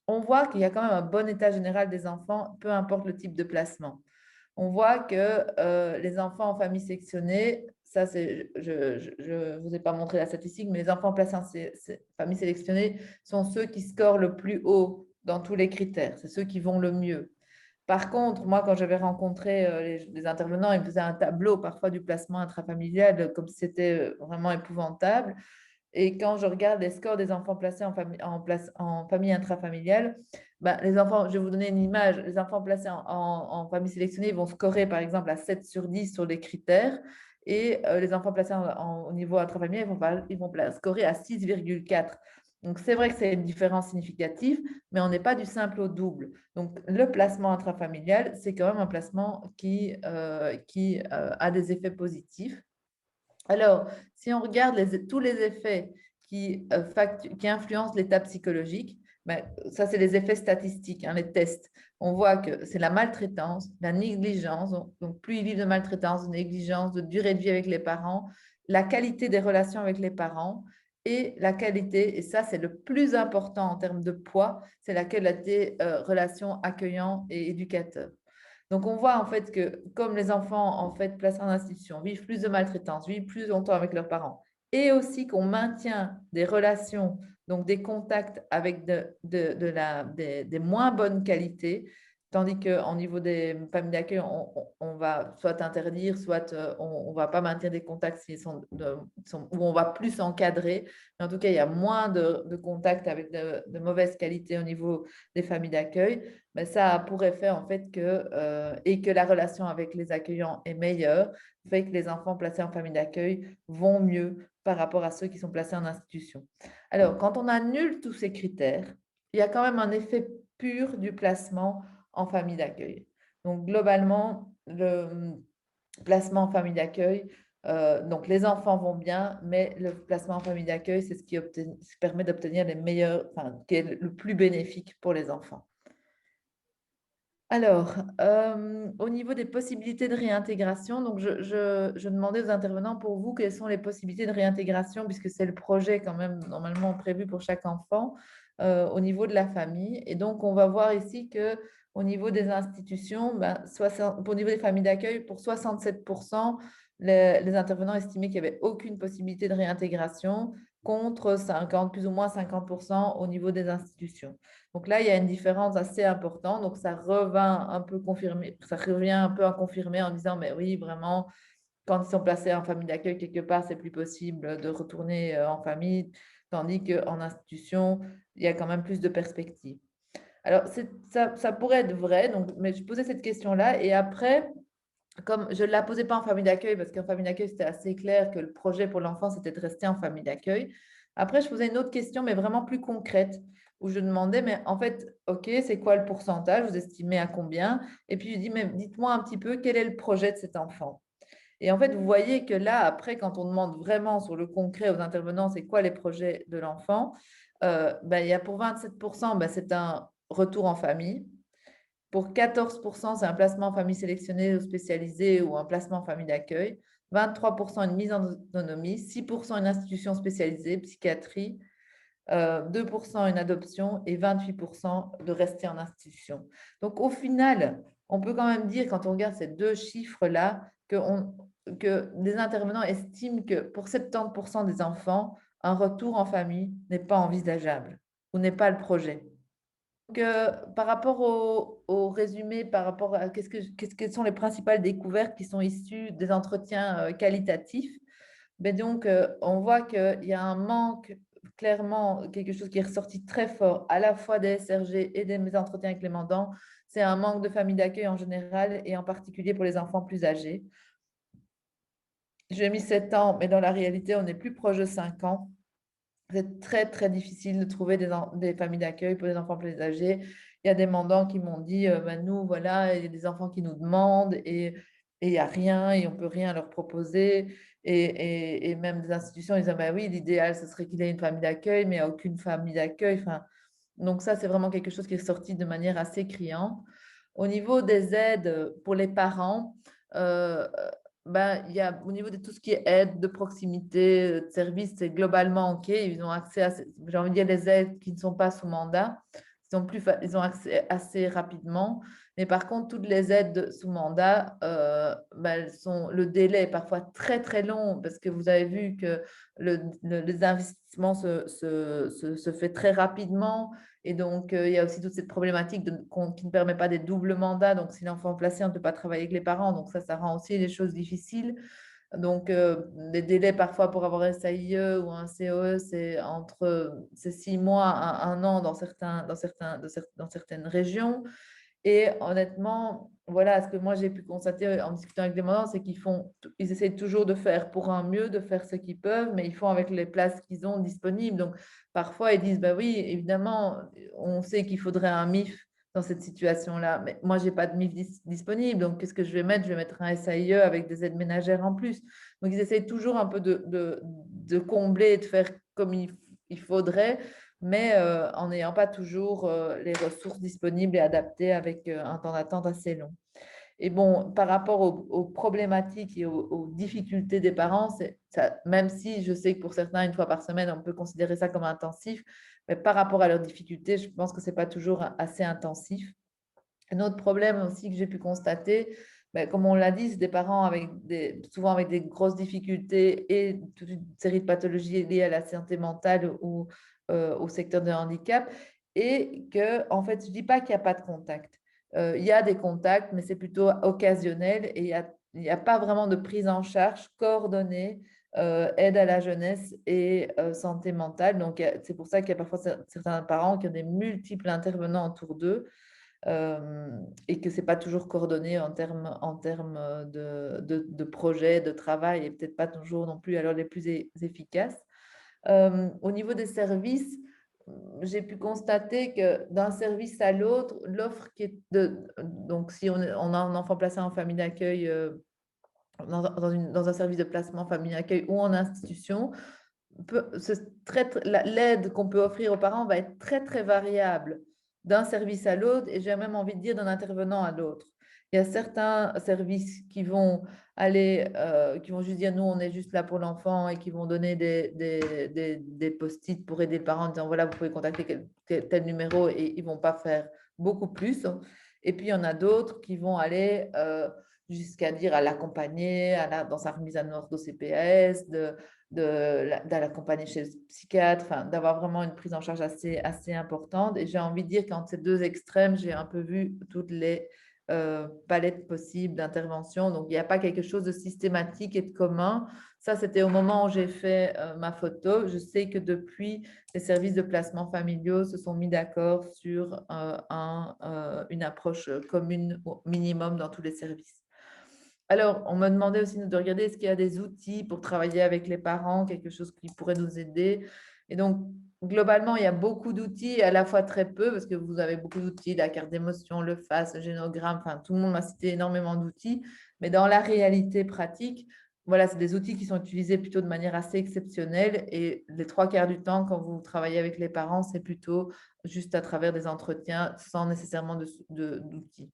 on voit qu'il y a quand même un bon état général des enfants, peu importe le type de placement. On voit que les enfants en famille sectionnée, ça je vous ai pas montré la statistique, mais les enfants placés en famille sélectionnée sont ceux qui scorent le plus haut dans tous les critères. C'est ceux qui vont le mieux. Par contre, moi, quand j'avais rencontré les intervenants, ils me faisaient un tableau parfois du placement intrafamilial comme si c'était vraiment épouvantable. Et quand je regarde les scores des enfants placés en famille intrafamiliale, ben, les enfants, je vais vous donner une image, les enfants placés en famille sélectionnée vont scorer par exemple à 7 sur 10 sur les critères et les enfants placés au niveau intrafamilial, ils vont scorer à 6,4. Donc, c'est vrai que c'est une différence significative, mais on n'est pas du simple au double. Donc, le placement intrafamilial, c'est quand même un placement qui a des effets positifs. Alors, si on regarde tous les effets qui influencent l'état psychologique, ben, ça, c'est les effets statistiques, hein, les tests. On voit que c'est la maltraitance, la négligence, donc plus ils vivent de maltraitance, de négligence, de durée de vie avec les parents, la qualité des relations avec les parents et la qualité, et ça, c'est le plus important en termes de poids, c'est la qualité relations accueillants et éducateurs. Donc, on voit en fait que comme les enfants en fait placés en institution vivent plus de maltraitance, vivent plus longtemps avec leurs parents, et aussi qu'on maintient des relations, donc des contacts avec des moins bonnes qualités, tandis qu'au niveau des familles d'accueil, on va soit interdire, soit on ne va pas maintenir des contacts où on va plus encadrer. Mais en tout cas, il y a moins de contacts avec de mauvaise qualité au niveau des familles d'accueil. Mais ça a pour effet en fait que la relation avec les accueillants est meilleure, fait que les enfants placés en famille d'accueil vont mieux par rapport à ceux qui sont placés en institution. Alors, quand on annule tous ces critères, il y a quand même un effet pur du placement en famille d'accueil. Donc, globalement, le placement en famille d'accueil, donc les enfants vont bien, mais le placement en famille d'accueil, c'est ce qui permet d'obtenir les meilleurs, enfin, qui est le plus bénéfique pour les enfants. Alors, au niveau des possibilités de réintégration, donc je demandais aux intervenants pour vous quelles sont les possibilités de réintégration, puisque c'est le projet quand même normalement prévu pour chaque enfant au niveau de la famille. Et donc, on va voir ici qu'au niveau des institutions, au niveau des familles d'accueil, pour 67%, les intervenants estimaient qu'il n'y avait aucune possibilité de réintégration contre 50, plus ou moins 50% au niveau des institutions. Donc là, il y a une différence assez importante. Donc, ça revient un peu à confirmer en disant, mais oui, vraiment, quand ils sont placés en famille d'accueil, quelque part, c'est plus possible de retourner en famille, tandis qu'en institution, il y a quand même plus de perspectives. Alors, ça pourrait être vrai, donc, mais je posais cette question-là. Et après, comme je ne la posais pas en famille d'accueil, parce qu'en famille d'accueil, c'était assez clair que le projet pour l'enfant, c'était de rester en famille d'accueil. Après, je posais une autre question, mais vraiment plus concrète, où je demandais, mais en fait, OK, c'est quoi le pourcentage? Vous estimez à combien? Et puis, je dis, mais dites-moi un petit peu, quel est le projet de cet enfant? Et en fait, vous voyez que là, après, quand on demande vraiment sur le concret aux intervenants, c'est quoi les projets de l'enfant? Il y a pour 27%, c'est un retour en famille. Pour 14%, c'est un placement en famille sélectionnée ou spécialisée ou un placement en famille d'accueil. 23%, une mise en autonomie. 6%, une institution spécialisée, psychiatrie. 2% une adoption et 28% de rester en institution. Donc, au final, on peut quand même dire, quand on regarde ces deux chiffres-là, que les intervenants estiment que pour 70% des enfants, un retour en famille n'est pas envisageable ou n'est pas le projet. Donc, par rapport au résumé, par rapport à quelles sont les principales découvertes qui sont issues des entretiens qualitatifs, donc, on voit qu'il y a un manque, clairement, quelque chose qui est ressorti très fort, à la fois des SRG et des entretiens avec les mandants, c'est un manque de famille d'accueil en général et en particulier pour les enfants plus âgés. J'ai mis 7 ans, mais dans la réalité, on est plus proche de 5 ans. C'est très, très difficile de trouver des familles d'accueil pour les enfants plus âgés. Il y a des mandants qui m'ont dit, nous, voilà, il y a des enfants qui nous demandent et il n'y a rien et on ne peut rien leur proposer. Et même des institutions, ils disent, oui, l'idéal, ce serait qu'il y ait une famille d'accueil, mais il n'y a aucune famille d'accueil. Enfin, donc ça, c'est vraiment quelque chose qui est sorti de manière assez criante. Au niveau des aides pour les parents, il y a au niveau de tout ce qui est aide de proximité, de service, c'est globalement OK. Ils ont accès à, j'ai envie de dire, les aides qui ne sont pas sous mandat. ils ont accès assez rapidement. Mais par contre, toutes les aides sous mandat, le délai est parfois très, très long parce que vous avez vu que les investissements se fait très rapidement. Et donc, il y a aussi toute cette problématique qui ne permet pas des doubles mandats. Donc, si l'enfant est placé, on ne peut pas travailler avec les parents. Donc, ça rend aussi les choses difficiles. Donc, les délais parfois pour avoir un SAIE ou un COE, c'est 6 mois à 1 an dans certaines régions. Et honnêtement, voilà, ce que moi j'ai pu constater en discutant avec des mamans, c'est ils essaient toujours de faire pour un mieux, de faire ce qu'ils peuvent, mais ils font avec les places qu'ils ont disponibles. Donc, parfois, ils disent, bah oui, évidemment, on sait qu'il faudrait un MIF dans cette situation-là, mais moi, j'ai pas de MIF disponible. Donc, qu'est-ce que je vais mettre? Je vais mettre un SAIE avec des aides ménagères en plus. Donc, ils essayent toujours un peu de combler et de faire comme il faudrait, mais en n'ayant pas toujours les ressources disponibles et adaptées avec un temps d'attente assez long. Et bon, par rapport aux problématiques et aux difficultés des parents, même si je sais que pour certains, 1 fois par semaine, on peut considérer ça comme intensif, mais par rapport à leurs difficultés, je pense que ce n'est pas toujours assez intensif. Un autre problème aussi que j'ai pu constater, comme on l'a dit, c'est des parents souvent avec des grosses difficultés et toute une série de pathologies liées à la santé mentale ou au secteur de handicap. Et que, en fait, je ne dis pas qu'il n'y a pas de contact. Il y a des contacts, mais c'est plutôt occasionnel et il n'y a pas vraiment de prise en charge coordonnée, aide à la jeunesse et santé mentale. Donc, c'est pour ça qu'il y a parfois certains parents qui ont des multiples intervenants autour d'eux. Et que ce n'est pas toujours coordonné en termes de projet, de travail, et peut-être pas toujours non plus alors les plus efficaces. Au niveau des services, j'ai pu constater que d'un service à l'autre, l'offre qui est donc si on a un enfant placé en famille d'accueil, dans un service de placement famille d'accueil ou en institution, l'aide qu'on peut offrir aux parents va être très, très variable d'un service à l'autre et j'ai même envie de dire d'un intervenant à l'autre. Il y a certains services qui vont qui vont juste dire nous, on est juste là pour l'enfant et qui vont donner des post-it pour aider le parent en disant voilà, vous pouvez contacter tel numéro et ils ne vont pas faire beaucoup plus. Et puis, il y en a d'autres qui vont aller jusqu'à dire à l'accompagner dans sa remise à ordre au CPS, de l'accompagner chez le psychiatre, d'avoir vraiment une prise en charge assez importante. Et j'ai envie de dire qu'entre ces deux extrêmes, j'ai un peu vu toutes les palettes possibles d'intervention. Donc, il n'y a pas quelque chose de systématique et de commun. Ça, c'était au moment où j'ai fait ma photo. Je sais que depuis, les services de placement familiaux se sont mis d'accord sur une approche commune au minimum dans tous les services. Alors, on me demandait aussi de regarder est-ce qu'il y a des outils pour travailler avec les parents, quelque chose qui pourrait nous aider. Et donc, globalement, il y a beaucoup d'outils, à la fois très peu, parce que vous avez beaucoup d'outils, la carte d'émotion, le FAS, le génogramme, tout le monde m'a cité énormément d'outils. Mais dans la réalité pratique, voilà, c'est des outils qui sont utilisés plutôt de manière assez exceptionnelle. Et les 3/4 du temps, quand vous travaillez avec les parents, c'est plutôt juste à travers des entretiens sans nécessairement d'outils.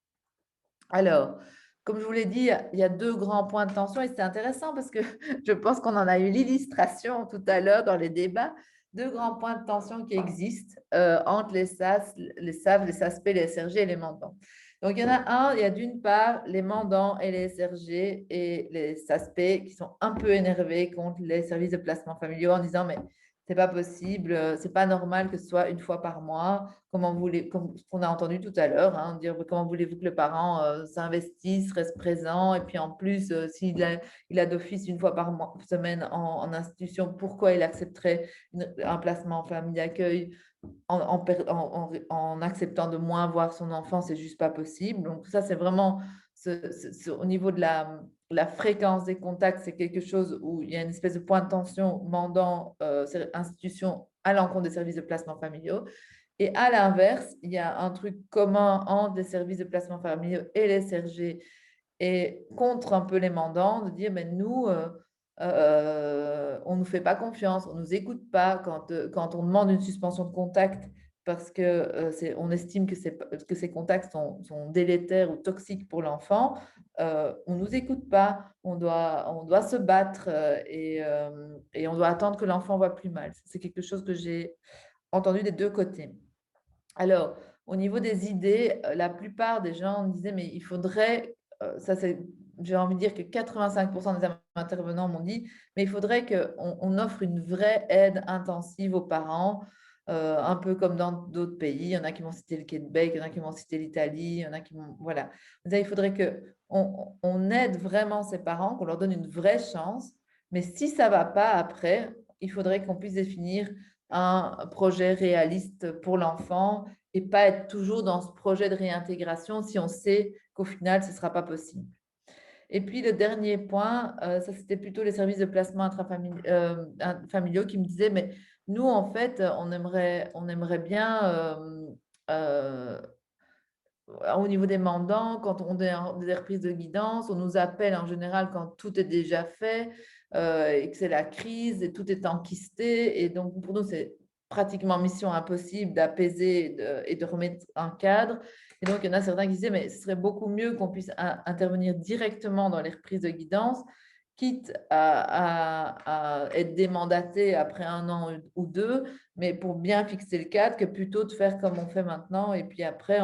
Alors, comme je vous l'ai dit, il y a 2 grands points de tension et c'est intéressant parce que je pense qu'on en a eu l'illustration tout à l'heure dans les débats. 2 grands points de tension qui existent entre les SAS, les SAV, les SASP, les SRG et les mandants. Donc, il y en a un, il y a d'une part les mandants et les SRG et les SASP qui sont un peu énervés contre les services de placement familiaux en disant mais c'est pas possible, c'est pas normal que ce soit 1 fois par mois. Comme ce qu'on a entendu tout à l'heure, dire comment voulez-vous que le parent s'investisse, reste présent, et puis en plus, s'il a d'office 1 fois par semaine en institution, pourquoi il accepterait un placement en famille d'accueil en acceptant de moins voir son enfant, c'est juste pas possible. Donc ça, c'est vraiment au niveau de la fréquence des contacts, c'est quelque chose où il y a une espèce de point de tension mandant institution à l'encontre des services de placement familiaux. Et à l'inverse, il y a un truc commun entre les services de placement familiaux et les SRG et contre un peu les mandants, de dire, mais nous, on ne nous fait pas confiance, on ne nous écoute pas quand on demande une suspension de contact parce qu'on estime que ces contacts sont délétères ou toxiques pour l'enfant. On ne nous écoute pas, on doit se battre et on doit attendre que l'enfant va plus mal. C'est quelque chose que j'ai entendu des 2 côtés. Alors, au niveau des idées, la plupart des gens disaient, mais il faudrait, ça c'est, j'ai envie de dire que 85% des intervenants m'ont dit, mais il faudrait qu'on offre une vraie aide intensive aux parents, un peu comme dans d'autres pays. Il y en a qui m'ont cité le Québec, il y en a qui m'ont cité l'Italie, il y en a qui m'ont... Voilà. Il faudrait qu'on aide vraiment ces parents, qu'on leur donne une vraie chance, mais si ça ne va pas après, il faudrait qu'on puisse définir un projet réaliste pour l'enfant et pas être toujours dans ce projet de réintégration si on sait qu'au final, ce ne sera pas possible. Et puis, le dernier point, ça, c'était plutôt les services de placement familiaux qui me disaient, mais nous, en fait, on aimerait bien, au niveau des mandants, quand on a des reprises de guidance, on nous appelle en général quand tout est déjà fait et que c'est la crise et tout est enquisté. Et donc, pour nous, c'est pratiquement mission impossible d'apaiser et de remettre un cadre. Et donc, il y en a certains qui disaient, mais ce serait beaucoup mieux qu'on puisse intervenir directement dans les reprises de guidance, quitte à être démandaté après 1 an ou 2, mais pour bien fixer le cadre, que plutôt de faire comme on fait maintenant. Et puis après,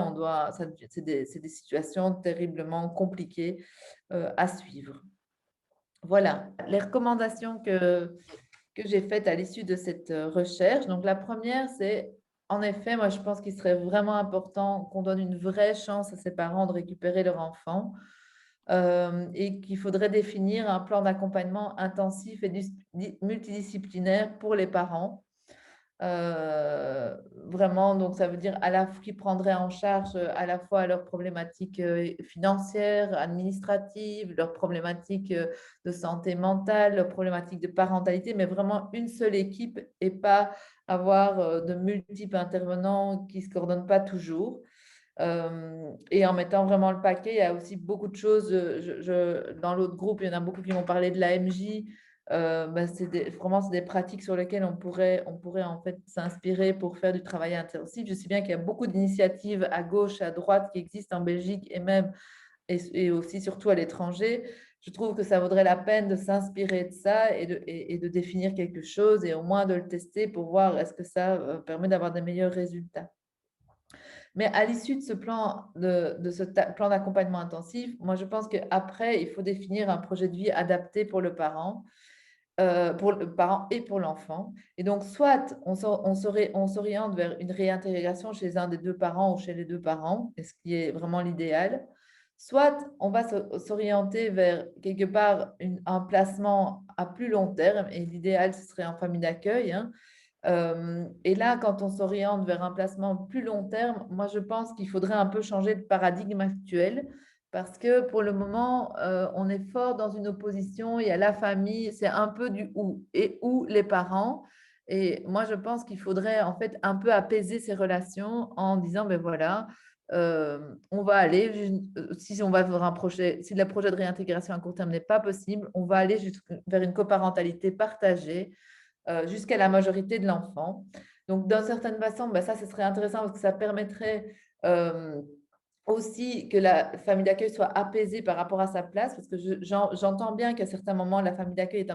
c'est des situations terriblement compliquées à suivre. Voilà, les recommandations que j'ai faites à l'issue de cette recherche. Donc, la première, c'est, en effet, moi, je pense qu'il serait vraiment important qu'on donne une vraie chance à ces parents de récupérer leur enfant et qu'il faudrait définir un plan d'accompagnement intensif et multidisciplinaire pour les parents. Vraiment, donc ça veut dire qui prendrait en charge à la fois leurs problématiques financières, administratives, leurs problématiques de santé mentale, leurs problématiques de parentalité, mais vraiment une seule équipe et pas avoir de multiples intervenants qui ne se coordonnent pas toujours. Et en mettant vraiment le paquet, il y a aussi beaucoup de choses. Dans l'autre groupe, il y en a beaucoup qui m'ont parlé de l'AMJ. Vraiment, c'est des pratiques sur lesquelles on pourrait en fait s'inspirer pour faire du travail intensif. Je sais bien qu'il y a beaucoup d'initiatives à gauche, à droite qui existent en Belgique et même et aussi surtout à l'étranger. Je trouve que ça vaudrait la peine de s'inspirer de ça et de définir quelque chose et au moins de le tester pour voir est-ce que ça permet d'avoir des meilleurs résultats. Mais à l'issue de ce plan plan d'accompagnement intensif, moi, je pense qu'après, il faut définir un projet de vie adapté pour le parent et pour l'enfant. Et donc, soit on s'oriente vers une réintégration chez un des deux parents ou chez les deux parents, ce qui est vraiment l'idéal. Soit on va s'orienter vers quelque part un placement à plus long terme, et l'idéal, ce serait en famille d'accueil, hein. Et là, quand on s'oriente vers un placement plus long terme, moi, je pense qu'il faudrait un peu changer de paradigme actuel parce que pour le moment, on est fort dans une opposition. Il y a la famille, c'est un peu du ou les parents. Et moi, je pense qu'il faudrait en fait un peu apaiser ces relations en disant, ben voilà, on va aller, si on va vers un projet, si le projet de réintégration à court terme n'est pas possible, on va aller vers une coparentalité partagée jusqu'à la majorité de l'enfant. Donc, d'une certaine façon, ça, ce serait intéressant parce que ça permettrait aussi que la famille d'accueil soit apaisée par rapport à sa place, parce que j'entends bien qu'à certains moments, la famille d'accueil est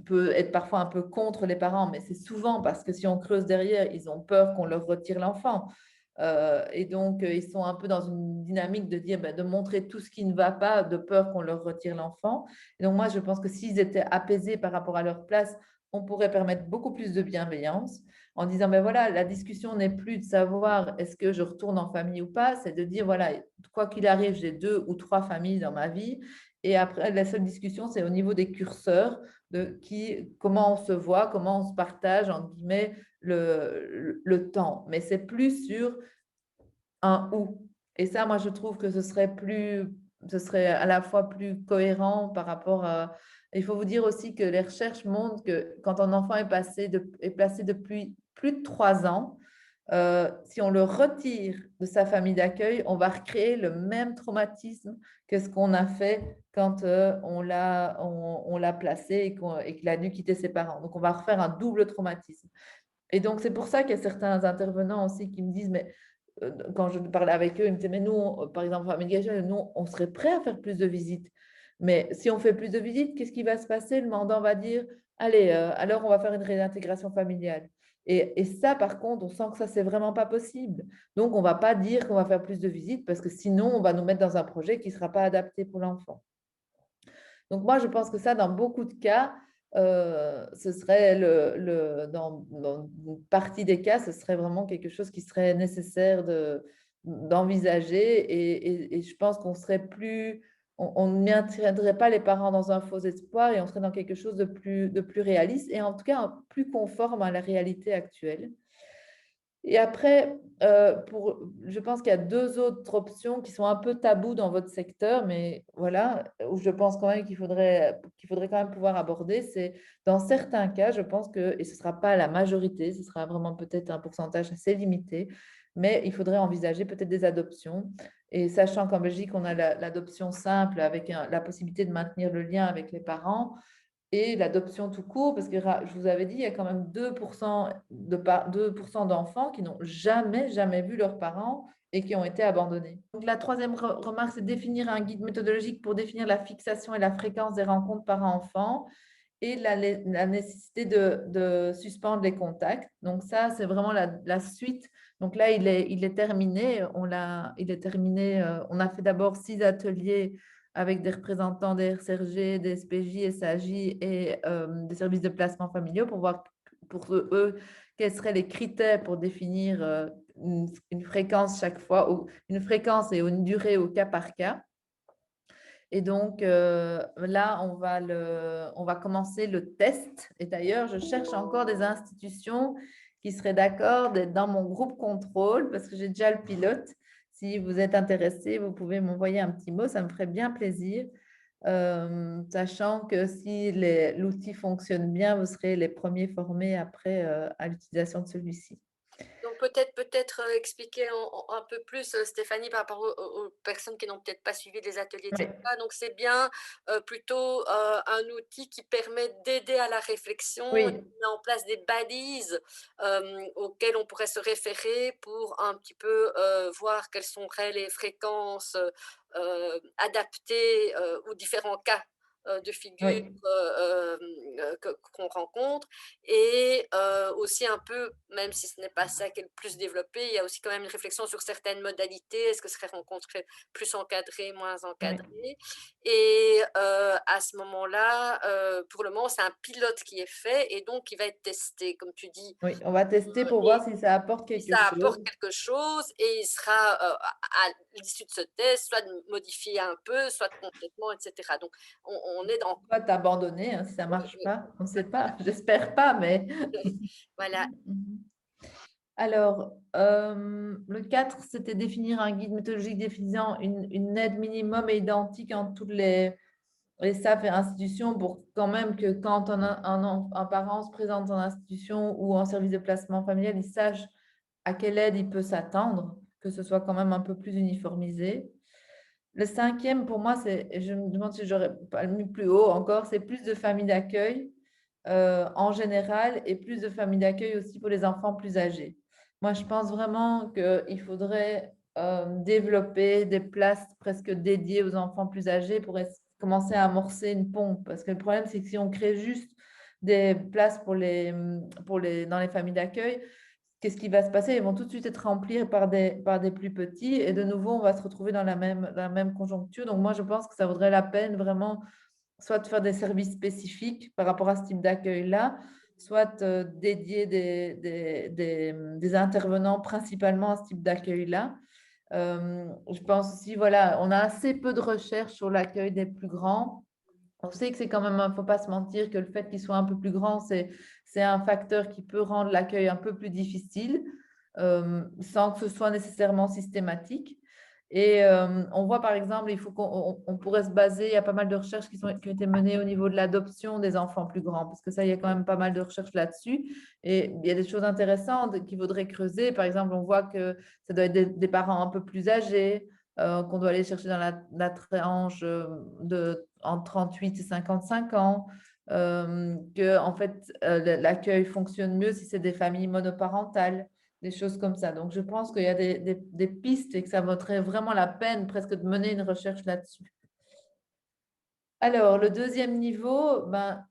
peut être parfois un peu contre les parents, mais c'est souvent parce que si on creuse derrière, ils ont peur qu'on leur retire l'enfant. Et donc, ils sont un peu dans une dynamique de dire, de montrer tout ce qui ne va pas, de peur qu'on leur retire l'enfant. Et donc, moi, je pense que s'ils étaient apaisés par rapport à leur place, on pourrait permettre beaucoup plus de bienveillance en disant, voilà, la discussion n'est plus de savoir est-ce que je retourne en famille ou pas, c'est de dire, voilà, quoi qu'il arrive, j'ai 2 ou 3 familles dans ma vie. Et après, la seule discussion, c'est au niveau des curseurs, comment on se voit, comment on se partage, entre guillemets, le temps. Mais c'est plus sur un ou. Et ça, moi, je trouve que ce serait à la fois plus cohérent par rapport à... Il faut vous dire aussi que les recherches montrent que quand un enfant est placé depuis plus de 3 ans, si on le retire de sa famille d'accueil, on va recréer le même traumatisme que ce qu'on a fait quand on l'a placé et qu'il a dû quitter ses parents. Donc, on va refaire un double traumatisme. Et donc, c'est pour ça qu'il y a certains intervenants aussi qui me disent, mais quand je parlais avec eux, ils me disaient, mais nous, par exemple, famille d'accueil, nous, on serait prêt à faire plus de visites. Mais si on fait plus de visites, qu'est-ce qui va se passer? Le mandant va dire, allez, alors on va faire une réintégration familiale. Et ça, par contre, on sent que ça, c'est vraiment pas possible. Donc, on va pas dire qu'on va faire plus de visites parce que sinon, on va nous mettre dans un projet qui sera pas adapté pour l'enfant. Donc, moi, je pense que ça, dans beaucoup de cas, ce serait dans une partie des cas, ce serait vraiment quelque chose qui serait nécessaire d'envisager. Et je pense qu'on serait plus, on ne maintiendrait pas les parents dans un faux espoir et on serait dans quelque chose de plus réaliste et en tout cas plus conforme à la réalité actuelle. Et après, je pense qu'il y a deux autres options qui sont un peu tabous dans votre secteur, mais voilà, où je pense quand même qu'il faudrait quand même pouvoir aborder, c'est dans certains cas, je pense que, et ce ne sera pas la majorité, ce sera vraiment peut-être un pourcentage assez limité, mais il faudrait envisager peut-être des adoptions. Et sachant qu'en Belgique, on a l'adoption simple avec la possibilité de maintenir le lien avec les parents, et l'adoption tout court, parce que je vous avais dit, il y a quand même 2% d'enfants qui n'ont jamais vu leurs parents et qui ont été abandonnés. Donc, la troisième remarque, c'est définir un guide méthodologique pour définir la fixation et la fréquence des rencontres parents-enfants et la nécessité de suspendre les contacts. Donc, ça, c'est vraiment la suite. Donc là, il est terminé. On a fait d'abord 6 ateliers avec des représentants des RCRG, des SPJ, SAJ et des services de placement familiaux pour voir pour eux quels seraient les critères pour définir une fréquence chaque fois, ou une fréquence et une durée au cas par cas. Et donc là, on va commencer le test. Et d'ailleurs, je cherche encore des institutions qui seraient d'accord d'être dans mon groupe contrôle parce que j'ai déjà le pilote. Si vous êtes intéressé, vous pouvez m'envoyer un petit mot, ça me ferait bien plaisir. Sachant que si l'outil fonctionne bien, vous serez les premiers formés après à l'utilisation de celui-ci. Donc peut-être expliquer un peu plus, Stéphanie, par rapport aux personnes qui n'ont peut-être pas suivi des ateliers, Oui. etc. Donc c'est bien plutôt un outil qui permet d'aider à la réflexion et Oui, qui met en place des balises auxquelles on pourrait se référer pour un petit peu voir quelles seraient les fréquences adaptées aux différents cas de figure oui. qu'on rencontre. Et aussi un peu, même si ce n'est pas ça qui est le plus développé, il y a aussi quand même une réflexion sur certaines modalités. Est-ce que ce serait rencontré plus encadré, moins encadré? Et à ce moment-là, pour le moment, c'est un pilote qui est fait et donc qui va être testé, comme tu dis. Oui, on va tester pour voir si ça apporte Si quelque ça chose. apporte quelque chose et il sera à l'issue de ce test, soit de modifier un peu, soit complètement, etc. Donc, on est dans... Soit t'abandonner hein, si ça ne Oui, marche oui, pas. On ne sait pas. J'espère pas, mais... voilà. Alors, le 4, c'était définir un guide méthodologique définissant une aide minimum et identique en toutes les SAF et institutions pour quand même que quand un parent se présente en institution ou en service de placement familial, il sache à quelle aide il peut s'attendre, que ce soit quand même un peu plus uniformisé. Le 5e, pour moi, je me demande si j'aurais pas mis plus haut encore, c'est plus de familles d'accueil en général et plus de familles d'accueil aussi pour les enfants plus âgés. Moi, je pense vraiment qu'il faudrait développer des places presque dédiées aux enfants plus âgés pour commencer à amorcer une pompe. Parce que le problème, c'est que si on crée juste des places dans les familles d'accueil, qu'est-ce qui va se passer? Ils vont tout de suite être remplis par des plus petits et de nouveau, on va se retrouver dans la même conjoncture. Donc, moi, je pense que ça vaudrait la peine vraiment soit de faire des services spécifiques par rapport à ce type d'accueil-là, soit dédier des intervenants principalement à ce type d'accueil-là. Je pense aussi, voilà, on a assez peu de recherches sur l'accueil des plus grands. On sait que c'est quand même, il ne faut pas se mentir, que le fait qu'ils soient un peu plus grands, c'est un facteur qui peut rendre l'accueil un peu plus difficile, sans que ce soit nécessairement systématique. Et on voit par exemple, il faut qu'on pourrait se baser, il y a pas mal de recherches qui ont été menées au niveau de l'adoption des enfants plus grands, parce que ça, il y a quand même pas mal de recherches là-dessus. Et il y a des choses intéressantes qu'il faudrait creuser. Par exemple, on voit que ça doit être des parents un peu plus âgés, qu'on doit aller chercher dans la tranche entre 38 et 55 ans, que en fait, l'accueil fonctionne mieux si c'est des familles monoparentales, des choses comme ça. Donc, je pense qu'il y a des pistes et que ça vaudrait vraiment la peine presque de mener une recherche là-dessus. Alors, le deuxième niveau, ben,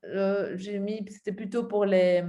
j'ai mis, c'était plutôt pour les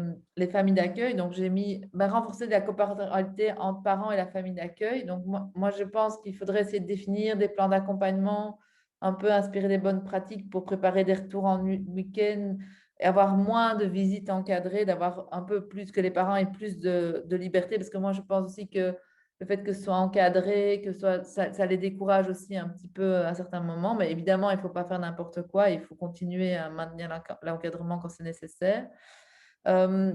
familles d'accueil, donc j'ai mis ben, renforcer la coparentalité entre parents et la famille d'accueil. Donc, moi, je pense qu'il faudrait essayer de définir des plans d'accompagnement, un peu inspirer des bonnes pratiques pour préparer des retours en week-end et avoir moins de visites encadrées, d'avoir un peu plus que les parents aient plus de liberté, parce que moi, je pense aussi que le fait que ce soit encadré, ça les décourage aussi un petit peu à un certain moment. Mais évidemment, il ne faut pas faire n'importe quoi. Il faut continuer à maintenir l'encadrement quand c'est nécessaire. Euh,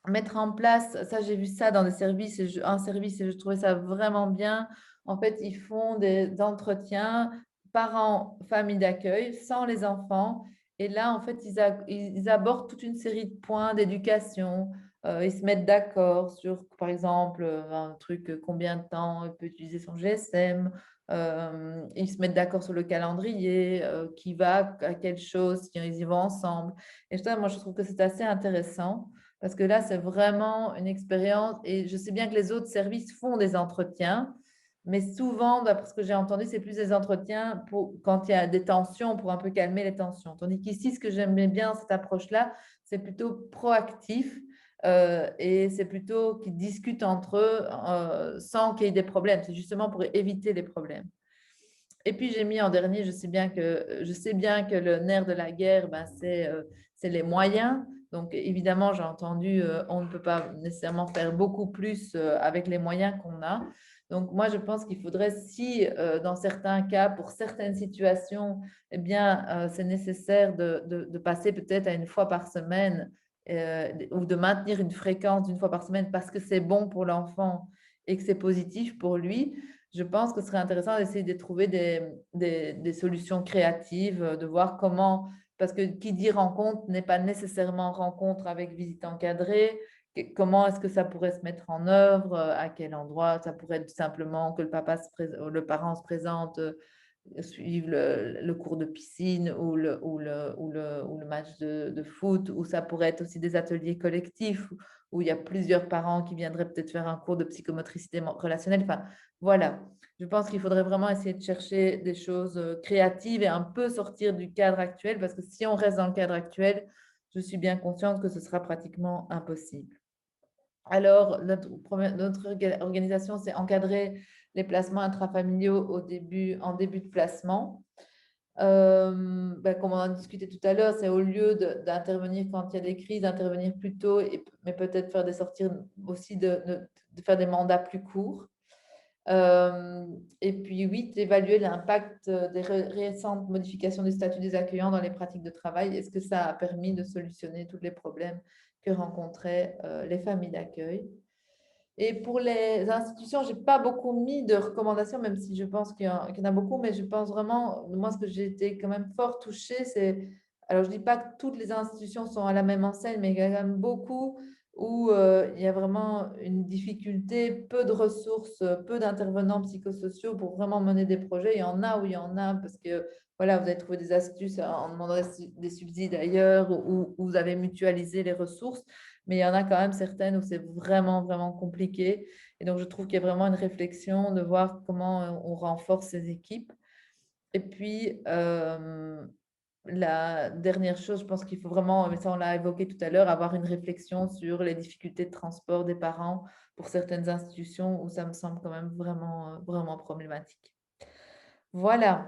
Mettre en place, ça j'ai vu ça dans des services, un service et je trouvais ça vraiment bien. En fait, ils font des entretiens parents, famille d'accueil, sans les enfants. Et là, en fait, ils abordent toute une série de points d'éducation. Ils se mettent d'accord sur, par exemple, un truc, combien de temps il peut utiliser son GSM. Ils se mettent d'accord sur le calendrier, qui va à quelle chose, si ils y vont ensemble. Et ça, moi, je trouve que c'est assez intéressant. Parce que là, c'est vraiment une expérience. Et je sais bien que les autres services font des entretiens, mais souvent, d'après ce que j'ai entendu, c'est plus des entretiens pour, quand il y a des tensions, pour un peu calmer les tensions. Tandis qu'ici, ce que j'aimais bien, cette approche-là, c'est plutôt proactif. Et c'est plutôt qu'ils discutent entre eux sans qu'il y ait des problèmes. C'est justement pour éviter les problèmes. Et puis j'ai mis en dernier, je sais bien que le nerf de la guerre, ben, c'est les moyens. Donc évidemment, j'ai entendu, on ne peut pas nécessairement faire beaucoup plus avec les moyens qu'on a. Donc moi, je pense qu'il faudrait, si dans certains cas, pour certaines situations, eh bien, c'est nécessaire de passer peut-être à une fois par semaine ou de maintenir une fréquence d'une fois par semaine parce que c'est bon pour l'enfant et que c'est positif pour lui, je pense que ce serait intéressant d'essayer de trouver des solutions créatives, de voir comment, parce que qui dit rencontre n'est pas nécessairement rencontre avec visite encadrée. Comment est-ce que ça pourrait se mettre en œuvre, à quel endroit? Ça pourrait être simplement que le parent se présente, suivre le cours de piscine ou le match de foot, ou ça pourrait être aussi des ateliers collectifs où il y a plusieurs parents qui viendraient peut-être faire un cours de psychomotricité relationnelle. Enfin, voilà. Je pense qu'il faudrait vraiment essayer de chercher des choses créatives et un peu sortir du cadre actuel, parce que si on reste dans le cadre actuel, je suis bien consciente que ce sera pratiquement impossible. Alors, notre organisation, c'est encadrer les placements intrafamiliaux en début de placement. Comme on en discutait tout à l'heure, c'est au lieu d'intervenir quand il y a des crises, d'intervenir plus tôt, mais peut-être faire des sorties aussi, de faire des mandats plus courts. Et puis 8, évaluer l'impact des récentes modifications du statut des accueillants dans les pratiques de travail. Est-ce que ça a permis de solutionner tous les problèmes que rencontraient les familles d'accueil? Et pour les institutions, je n'ai pas beaucoup mis de recommandations, même si je pense qu'il y en a beaucoup, mais je pense vraiment, moi, ce que j'ai été quand même fort touchée, c'est, alors je ne dis pas que toutes les institutions sont à la même enseigne, mais il y a quand même beaucoup où il y a vraiment une difficulté, peu de ressources, peu d'intervenants psychosociaux pour vraiment mener des projets. Il y en a où il y en a, parce que voilà, vous avez trouvé des astuces en demandant des subsides ailleurs, ou vous avez mutualisé les ressources. Mais il y en a quand même certaines où c'est vraiment, vraiment compliqué. Et donc, je trouve qu'il y a vraiment une réflexion de voir comment on renforce ces équipes. Et puis, la dernière chose, je pense qu'il faut vraiment, mais ça on l'a évoqué tout à l'heure, avoir une réflexion sur les difficultés de transport des parents pour certaines institutions où ça me semble quand même vraiment, vraiment problématique. Voilà.